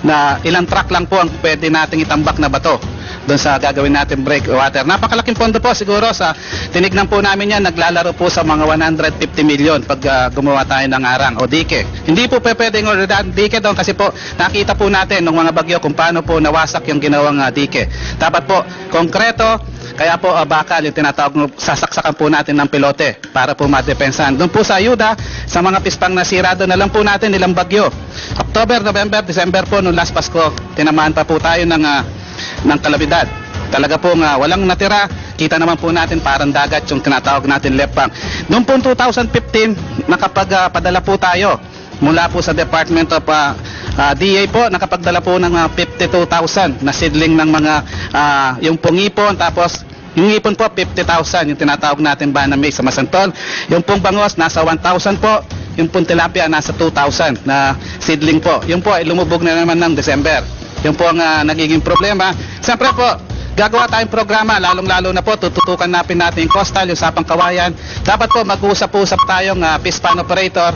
na ilang truck lang po ang pwede nating itambak na bato doon sa gagawin natin breakwater. Napakalaking pondo po siguro sa tinignan po namin yan, naglalaro po sa mga 150 million pag gumawa tayo ng arang o dike. Hindi po pwedeng dike doon kasi po nakita po natin ng mga bagyo kung paano po nawasak yung ginawang dike. Dapat po konkreto. Kaya po bakal yung tinatawag, sasaksakan po natin ng pilote para po madepensahan. Doon po sa ayuda, sa mga pispang nasira, doon na lang po natin nilang bagyo. October, November, December po, noong last Pasko, tinamaan pa po tayo ng kalamidad. Talaga po walang natira, kita naman po natin parang dagat yung tinatawag natin lepang. Noong po 2015, nakapagpadala po tayo mula po sa Department of DA po, nakapagdala po ng 52,000 na seedling ng mga yung pungipon, tapos yung ipon po 50,000 yung tinatawag natin banamay sa Masantol. Yung pong bangos nasa 1,000 po, yung pong tilapia nasa 2,000 na seedling po. Yung po ay lumubog na naman ng December. Yung po ang nagiging problema. Siyempre po, gagawa tayong programa, lalong-lalo na po, tututukan natin yung coastal, yung Sapang Kawayan. Dapat po mag-usap-usap tayong fish pan operator.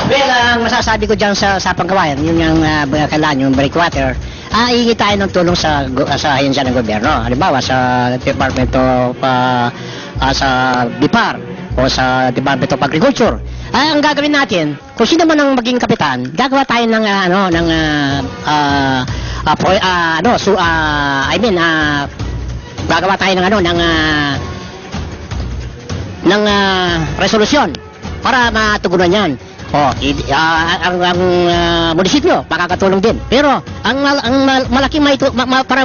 Well, ang masasabi ko dyan sa pangkawayan, yun yung kailangan yung breakwater, hihingi tayo ng tulong sa ahensya ng gobyerno. Halimbawa, sa Department of sa BIPAR o sa Department of Agriculture. Ang gagawin natin, kung sino man ang maging kapitan, gagawa tayo ng gagawa tayo ng resolusyon para matugunan yan. Ang munisipyo makakatulong din. Pero ang malaking para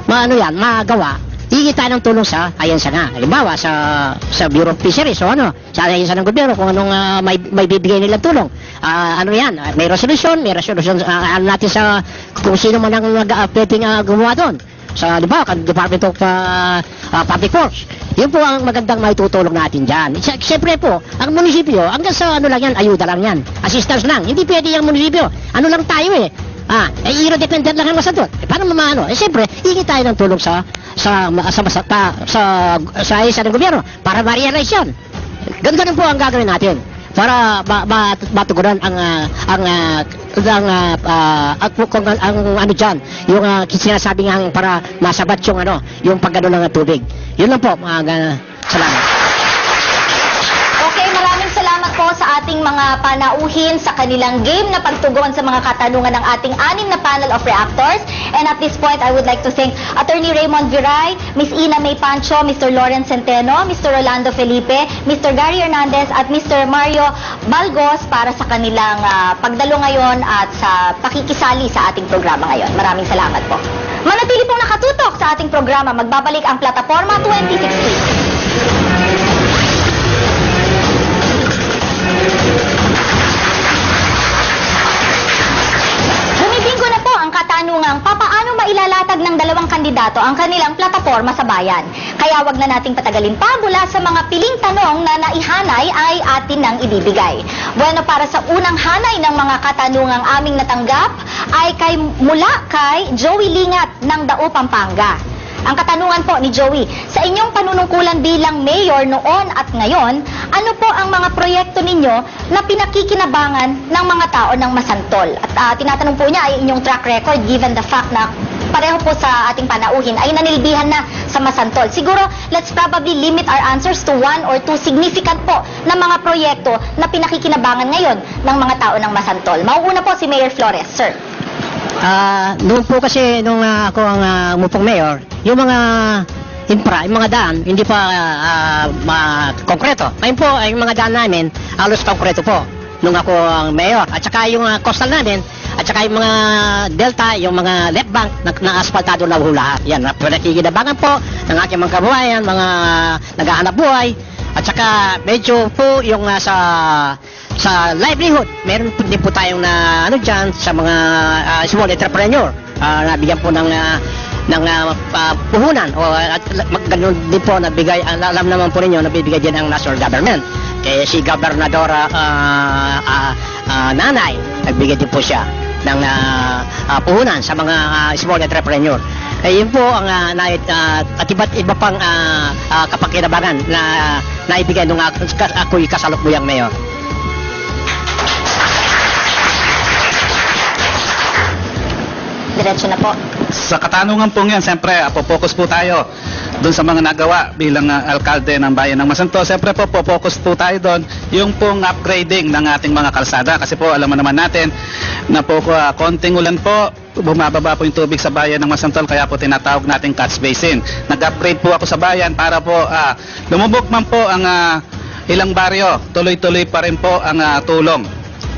magawa, hihingi tayo ng tulong sa ahensya na. Halimbawa sa Bureau of Fisheries o sa ahensya ng gobyerno kung anong may bibigay nilang tulong. May resolution natin sa kung sino man ang pwedeng gumawa doon. Sa Department of Public Works. Yun po ang magandang maitutulong natin dyan. Siyempre po, ang munisipyo, hanggang sa lang yan, ayuda lang yan. Assistance lang. Hindi pwede yung munisipyo. Lang tayo dependent lang ang masagot. Paano mamano? Siyempre, hihingi tayo ng tulong sa ahensya ng gobyerno para ma-realize yan. Ganun po ang gagawin natin para matugunan yung sinasabi nga para masabat yung pagano ng tubig. Yun lang po, salamat. Okay, maraming salamat po sa ating mga panauhin sa kanilang game na pagtugon sa mga katanungan ng ating 6 na panel of reactors. And at this point, I would like to thank Attorney Raymond Viray, Ms. Ina May Pancho, Mr. Lawrence Centeno, Mr. Rolando Felipe, Mr. Gary Hernandez at Mr. Mario Balgos para sa kanilang pagdalo ngayon at sa pakikisali sa ating programa ngayon. Maraming salamat po. Manatili pong nakatutok sa ating programa. Magbabalik ang Plataforma 2016. Bumibinggo na po ang katanungang papaano mailalatag ng dalawang kandidato ang kanilang plataporma sa bayan. Kaya wag na nating patagalin pa, mula sa mga piling tanong na naihanay ay atin nang ibibigay. Bueno, para sa unang hanay ng mga katanungang aming natanggap ay mula kay Joey Lingat ng Dao, Pampanga. Ang katanungan po ni Joey, sa inyong panunungkulan bilang mayor noon at ngayon, ano po ang mga proyekto ninyo na pinakikinabangan ng mga tao ng Masantol? At tinatanong po niya ay inyong track record given the fact na pareho po sa ating panauhin ay nanilbihan na sa Masantol. Siguro, let's probably limit our answers to 1 or 2 significant po na mga proyekto na pinakikinabangan ngayon ng mga tao ng Masantol. Mauuna po si Mayor Flores, sir. Noon po kasi nung ako ang umupong mayor, yung mga infra, yung mga daan, hindi pa konkreto. Ngayon po, yung mga daan namin, halos konkreto po nung ako ang mayor. At saka yung coastal namin, at saka yung mga delta, yung mga left bank, na asfaltado na lahat. Yan, pinakikinabangan po ng aking mga kababayan, mga naghahanap buhay. At saka medyo po yung sa livelihood, meron din po tayong dyan sa mga small entrepreneur. Nabigyan po ng puhunan at ganoon din po nabigay, alam naman po ninyo, nabibigay din ang national government. Kaya si Gobernadora Nanay, nagbigay din po siya ng puhunan sa mga small entrepreneur. Yun po ang at iba't iba pang kapakinabangan na naibigay nung ako'y kasalukuyang mayor. Diretso na po. Sa katanungan pong yan, siyempre, focus po tayo doon sa mga nagawa bilang alkalde ng bayan ng Masantol. Siyempre po, focus po tayo doon yung pong upgrading ng ating mga kalsada. Kasi po, alam mo naman natin na po konting ulan po, bumababa po yung tubig sa bayan ng Masantol, kaya po tinatawag nating catch basin. Nag-upgrade po ako sa bayan para po lumubog man po ang ilang baryo, tuloy-tuloy pa rin po ang tulong.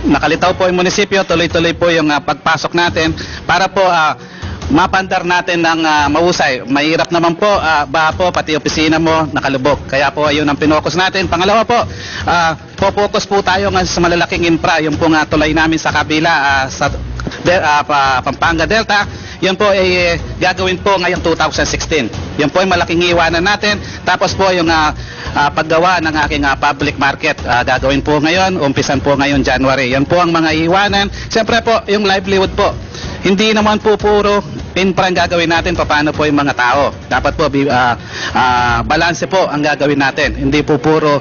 Nakalitaw po yung munisipyo, tuloy-tuloy po yung pagpasok natin para po mapandar natin ng mahusay. Mahirap naman po, baha po, pati opisina mo nakalubog. Kaya po ayun ang pinokus natin. Pangalawa po, focus po tayo sa malalaking infra, yung pong tulay namin sa kabila sa Pampanga Delta. Yan po ay gagawin po ngayong 2016. Yan po ay malaking iwanan natin. Tapos po yung paggawa ng aking public market, gagawin po ngayon, umpisan po ngayon January. Yan po ang mga iwanan. Siyempre po, yung livelihood po. Hindi naman po puro infra ang gagawin natin, paano po yung mga tao. Dapat po balanse po ang gagawin natin. Hindi po puro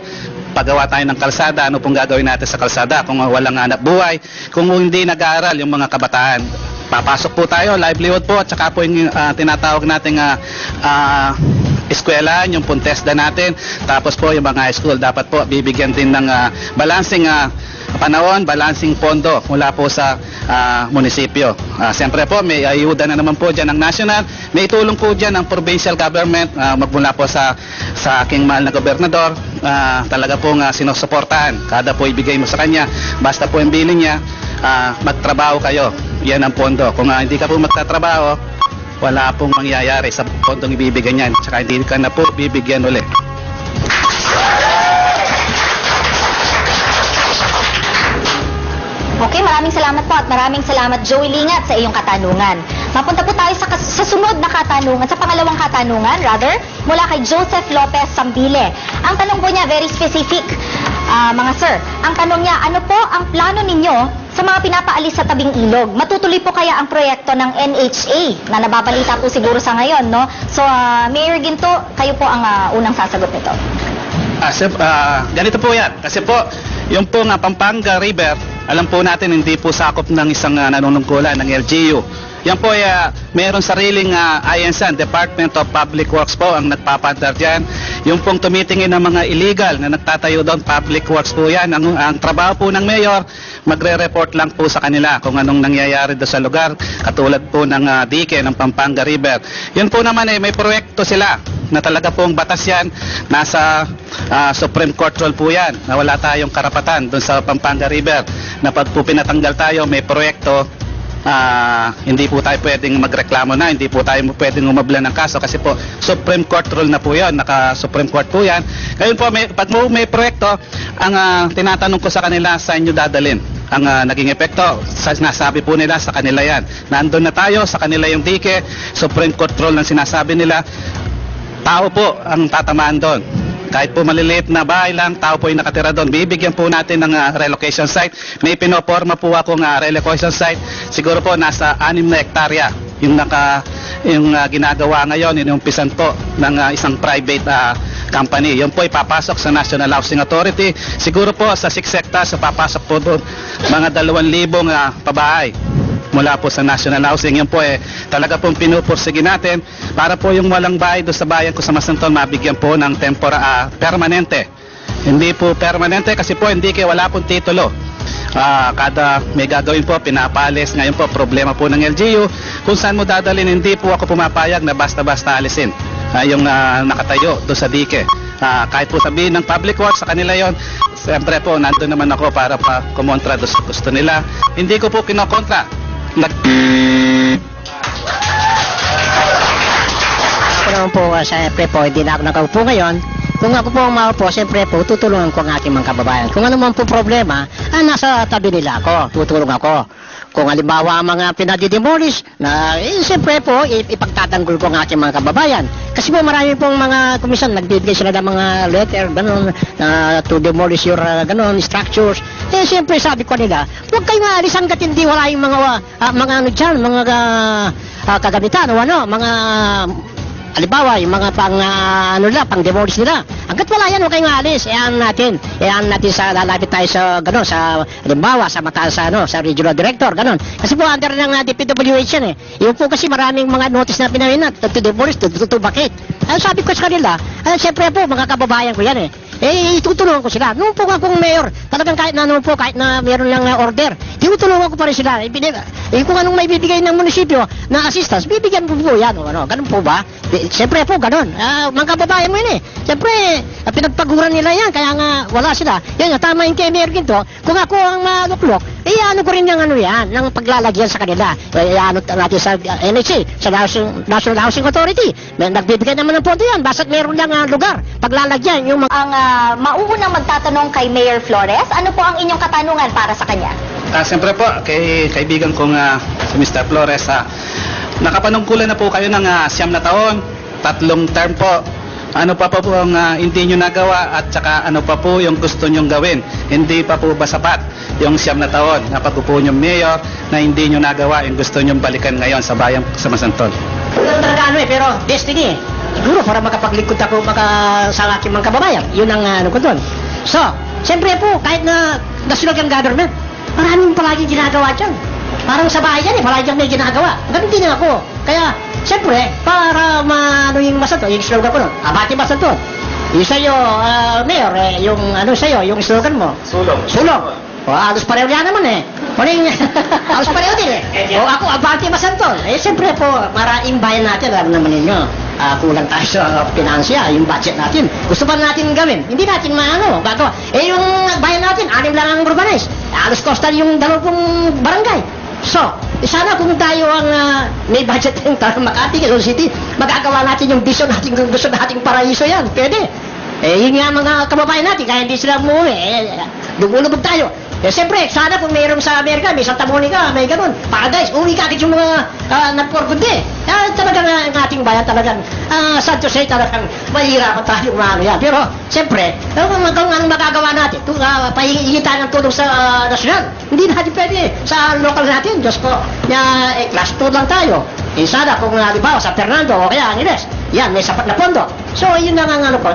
paggawa tayo ng kalsada, ano pong gagawin natin sa kalsada kung walang hanap buhay, kung hindi nag-aaral yung mga kabataan. Papasok po tayo, livelihood po, at saka po yung tinatawag nating eskwelahan, yung puntesda natin, tapos po yung mga high school, dapat po bibigyan din ng balancing panahon, balancing pondo mula po sa munisipyo. Siyempre po, may ayuda na naman po dyan ng national, may tulong po dyan ng provincial government, magmula po sa aking mahal na gobernador, talaga pong sinusuportahan. Kada po ibigay mo sa kanya, basta po yung billing niya, magtrabaho kayo, yan ang pondo. Kung hindi ka po magtatrabaho, wala pong mangyayari sa pondong ibibigay niyan, tsaka hindi ka na po bibigyan ulit. Okay, maraming salamat po at maraming salamat Joey Lingat sa iyong katanungan. Mapunta po tayo sa sunod na katanungan, sa pangalawang katanungan, mula kay Joseph Lopez Sambile. Ang tanong po niya, very specific, mga sir. Ang tanong niya, ano po ang plano ninyo sa mga pinapaalis sa tabing ilog? Matutuloy po kaya ang proyekto ng NHA na nababalita po siguro sa ngayon, no? So, Mayor Ginto, kayo po ang unang sasagot nito. Ganito po yan. Kasi po, yung po Pampanga River, alam po natin hindi po sakop ng isang nanunungkulan ng LGU. Yan po ay mayroon sariling INSAN, Department of Public Works po ang nagpapantar dyan. Yung pong tumitingin ng mga illegal na nagtatayo doon, public works po yan. Ang trabaho po ng mayor, magre-report lang po sa kanila kung anong nangyayari doon sa lugar, katulad po ng dike ng Pampanga River. Yun po naman may proyekto sila na talaga pong batas yan, nasa Supreme Court rule po yan, na wala tayong karapatan doon sa Pampanga River, na pag po pinatanggal tayo, may proyekto, hindi po tayo pwedeng magreklamo na, hindi po tayo pwedeng umabla ng kaso kasi po Supreme Court rule na po yan, naka Supreme Court po yan. Ngayon po, pag may proyekto, ang tinatanong ko sa kanila, saan nyo dadalin? Ang naging epekto, sinasabi po nila sa kanila yan. Nandun na tayo, sa kanila yung dike, Supreme Court rule ang sinasabi nila, tao po ang tatamaan doon. Kahit po maliliit na bahay lang, tao po yung nakatira doon. Bibigyan po natin ng relocation site. May pinoporma po akong relocation site. Siguro po nasa 6 na hektarya yung ginagawa ngayon, inumpisan po ng isang private company. Yun po ipapasok sa National Housing Authority. Siguro po sa 6 hectares papasok po doon mga 2,000 pabahay mula po sa National Housing. Yun po talaga pong pinupursige natin para po yung walang bahay doon sa bayan ko sa Masantol mabigyan po ng permanente. Hindi po permanente kasi po hindi wala pong titulo. Kada may gagawin po, pinapalis. Ngayon po, problema po ng LGU. Kung saan mo dadalhin, hindi po ako pumapayag na basta-basta alisin yung nakatayo doon sa dike. Kahit po sabihin ng public works sa kanila yon, siyempre po, nandun naman ako para pa kumontra doon sa gusto nila. Hindi ko po kinokontra. Ako naman po, siyempre po, hindi na ako nakaupo ngayon. Kung ako po ang maupo, siyempre po, tutulungan ko ang aking mga kababayan. Kung ano man po problema, nasa tabi nila ako, tutulong ako. Kung halimbawa ang mga pinadidemolish, siyempre po, ipagtatanggol ko ang aking mga kababayan. Kasi po marami pong mga komisyon, nagbibigay sila ng mga letter, ganun, to demolish your, structures. Siyempre sabi ko nila, huwag kayong maalis hanggat hindi wala yung mga dyan, mga kagamitan, mga halimbawa, yung mga pang demolish nila. Hanggat wala yan, huwag kayong aalis. Iyan natin sa lalapit tayo sa, halimbawa, sa mataas, sa regional director, Kasi po, under ng DPWH yan Yung po kasi maraming mga notice na pinawin to demolish, to bakit. Sabi ko sa kanila, siyempre po, mga kababayan ko yan itutulungan ko sila. Noong po akong mayor, talagang kahit na meron lang order, tinutulungan ko pa rin sila. Kung anong may bibigay ng munisipyo na assistance, bibigyan po yan. Ganun po ba? Siyempre po, ganun. Mga kababayan mo yun Siyempre, pinagpaguran nila yan, kaya nga wala sila. Yan, tama yung kay Mayor Ginto, kung ako ang maluklok, ano ko rin yung ng paglalagyan sa kanila. Ano natin sa NHA, sa National Housing Authority. Nagbibigay naman ng pondo yan, basta't meron lang lugar, paglalagyan yung mauunang magtatanong kay Mayor Flores, ano po ang inyong katanungan para sa kanya? Siyempre po, kay kaibigan kong si Mr. Flores, nakapanungkulan na po kayo ng 9 na taon, 3 term po. Ano pa po ang hindi nyo nagawa at saka ano pa po yung gusto nyong gawin? Hindi pa po ba sapat yung 9 na taon na pag-upo nyong mayor na hindi nyo nagawa yung gusto nyong balikan ngayon sa bayan sa Masantol? Talaga pero destiny Siguro para makapaglingkod ako sa aking mga kababayan. Yun ang ko doon. So, siyempre po, kahit na nasunod ang government, maraming palagi ginagawa dyan. Parang sa bahay yan palagi may ginagawa. Ganun din ako. Kaya, siyempre, para maano yung masantol, yung slogan ko nun, abati masantol. Yung sa'yo, Mayor, yung ano sa'yo, yung slogan mo. Sulong. Sulong. O, alos pareho yan naman alos pareho din O, ako, abati masantol. Siyempre po, para imbayan natin, alam naman ninyo, kulang tayo sa finansya, yung budget natin. Gusto pa natin gawin. Hindi natin bago. Yung bayan natin, 6 lang ang urbanized. Alos costal yung 20 barangay. So, sana kung tayo ang may budget ng Makati, Quezon City, magagawa natin yung vision natin kung gusto nating paraiso yan. Pwede. Yun nga mga kababayan natin, kaya hindi sila umuwi. Lumulubog tayo. Siyempre, sana kung mayroong sa Amerika, may Santa Monica, may ganun. Paradise, uwi ka agad yung mga nagporgunde. Talagang ang ating bayan, talagang, sad to say, talagang mahirapan tayo yan. Pero, siyempre, kung anong magagawa natin, kung pahingi tayo ng tulong sa nasyonal, hindi natin pwede sa local natin. Diyos ko, class 2 lang tayo. Sana kung halimbawa sa Fernando o kaya Angeles, yan, may sapat na pondo. So, yun lang ang ko.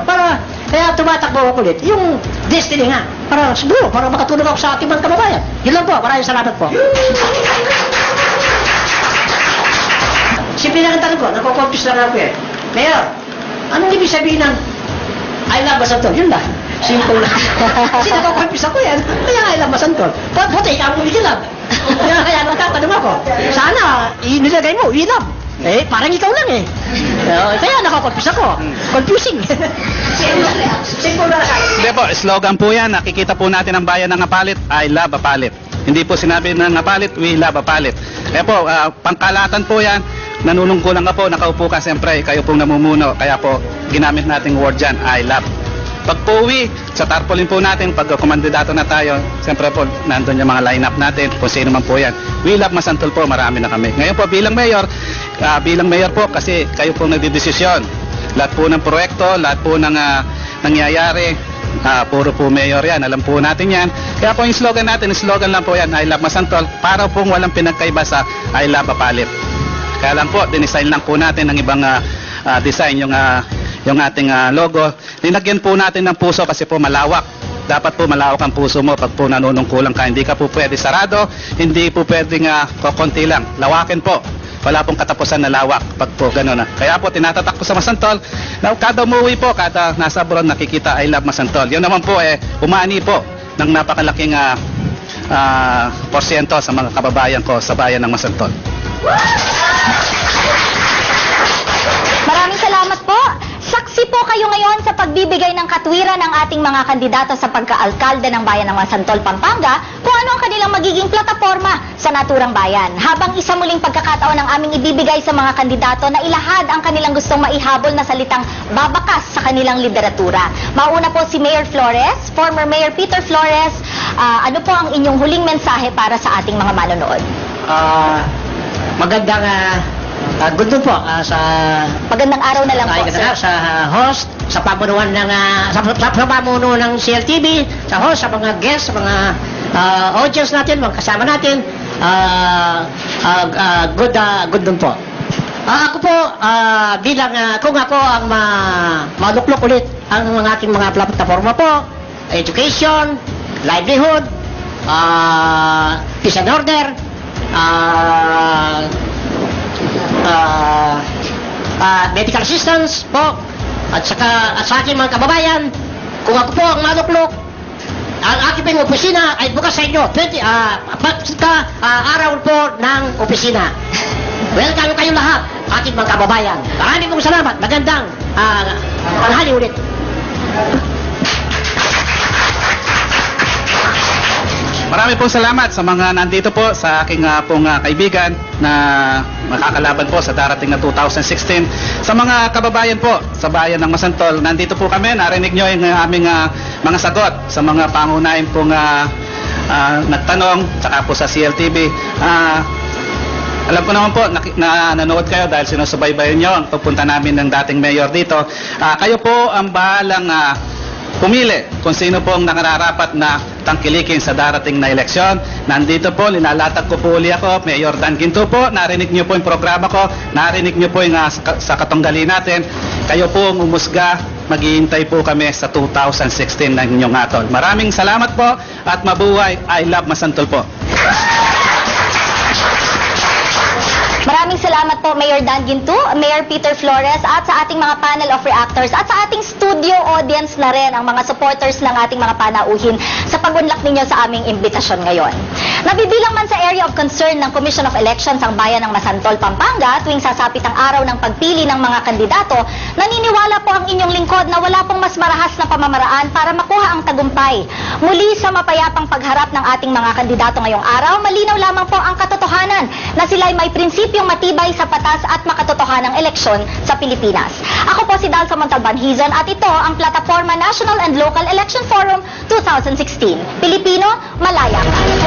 Kaya tumatakbo ako ulit. Yung destiny nga. Para siguro, para makatulong ako sa ating mga kababayan. Yun lang po. Maraming salamat po. Simple lang ang tanong ko. Nagko-confuse lang ako Mayor, anong ibig sabihin ng I love Masantol? Yun lang. Simple lang. Kasi nagko-confuse ako Kaya I love Masantol. Puti, ikaw mo love. Kaya nagtatanong ako. Sana, inilagay mo, we love. Parang ikaw lang kaya nakakonfuse ako. Confusing. Hindi po, slogan po yan. Nakikita po natin ang bayan ng Apalit, I love Apalit. Hindi po sinabi ng Apalit, we love Apalit. Kaya po, pangkalatan po yan. Nanunungkulan ka po, nakaupo ka siyempre, kayo pong namumuno. Kaya po, ginamit nating word dyan, I love. Pag po uwi, sa tarpaulin po natin, pag kumandidato na tayo, siyempre po, nandun yung mga line-up natin, kung sino man po yan. We love Masantol po, marami na kami. Ngayon po, bilang mayor po, kasi kayo po nagdidesisyon. Lahat po ng proyekto, lahat po ng nangyayari, puro po mayor yan, alam po natin yan. Kaya po yung slogan natin, slogan lang po yan, I love Masantol, para pong walang pinagkaiba sa I love Apalit. Kaya lang po, dinisign lang po natin ng ibang design yung ating logo. Linagyan po natin ng puso kasi po malawak. Dapat po malawak ang puso mo pag po nanunungkulan ka. Hindi ka po pwede sarado, hindi po pwedeng kokonti lang. Lawakin po. Wala pong katapusan na lawak pag po gano'n Kaya po tinatatak ko sa Masantol. Kada umuwi po, kada nasa abroad nakikita I love Masantol. Yun naman po umani po ng napakalaking porsyento sa mga kababayan ko sa bayan ng Masantol. Maraming salamat po. Saksi po kayo ngayon sa pagbibigay ng katwiran ng ating mga kandidato sa pagkaalkalde ng bayan ng Masantol, Pampanga, kung ano ang kanilang magiging plataforma sa naturang bayan. Habang isa muling pagkakataon ang aming ibibigay sa mga kandidato na ilahad ang kanilang gustong maihabol na salitang babakas sa kanilang lideratura. Mauna po si Mayor Flores, former Mayor Peter Flores. Ano po ang inyong huling mensahe para sa ating mga manonood? Magandang good po sa magandang araw na lang po sa host, sa pamunuan ng sa pamuno ng CLTV, sa host, sa mga guests, sa mga audience natin, mga kasama natin. Good dun po. Ako po bilang kung ako ang maluklok ulit ang ating mga plataforma po, education, livelihood, peace and order, medical assistance po at sa aking mga kababayan, kung ako po ang maluklok, ang aking pong opisina ay bukas sa inyo 20 araw po ng opisina. Welcome kayo lahat, aking mga kababayan. Maraming pong salamat. Magandang tanghali ulit. Marami pong salamat sa mga nandito po, sa aking pong kaibigan na makakalaban po sa darating na 2016. Sa mga kababayan po sa bayan ng Masantol, nandito po kami, narinig nyo yung aming mga sagot sa mga pangunahin pong nagtanong, tsaka po sa CLTV. Alam ko naman po na nanood kayo dahil sinusubaybayan nyo ang pagpunta namin ng dating mayor dito. Kayo po ang bahalang pumili kung sino po ang nakararapat na tangkilikin sa darating na eleksyon. Nandito po, linalatag ko po uli ako, Mayor Dan Ginto po, narinig niyo po yung programa ko, narinig niyo po yung sa katunggali natin. Kayo po ang umusga maghihintay po kami sa 2016 ng inyong atol. Maraming salamat po at mabuhay. I love Masantol po. Maraming salamat po, Mayor Dan Ginto, Mayor Peter Flores, at sa ating mga panel of reactors, at sa ating studio audience na rin, ang mga supporters ng ating mga panauhin sa pagunlak ninyo sa aming imbitasyon ngayon. Nabibilang man sa area of concern ng Commission of Elections ang bayan ng Masantol, Pampanga, tuwing sasapit ang araw ng pagpili ng mga kandidato, naniniwala po ang inyong lingkod na wala pong mas marahas na pamamaraan para makuha ang tagumpay. Muli sa mapayapang pagharap ng ating mga kandidato ngayong araw, malinaw lamang po ang katotohanan na sila ay may prinsipyong matibay sa patas at makatotohanang eleksyon sa Pilipinas. Ako po si Dalsa Montalbanhizon at ito ang Plataforma National and Local Election Forum 2016. Pilipino, malaya ka!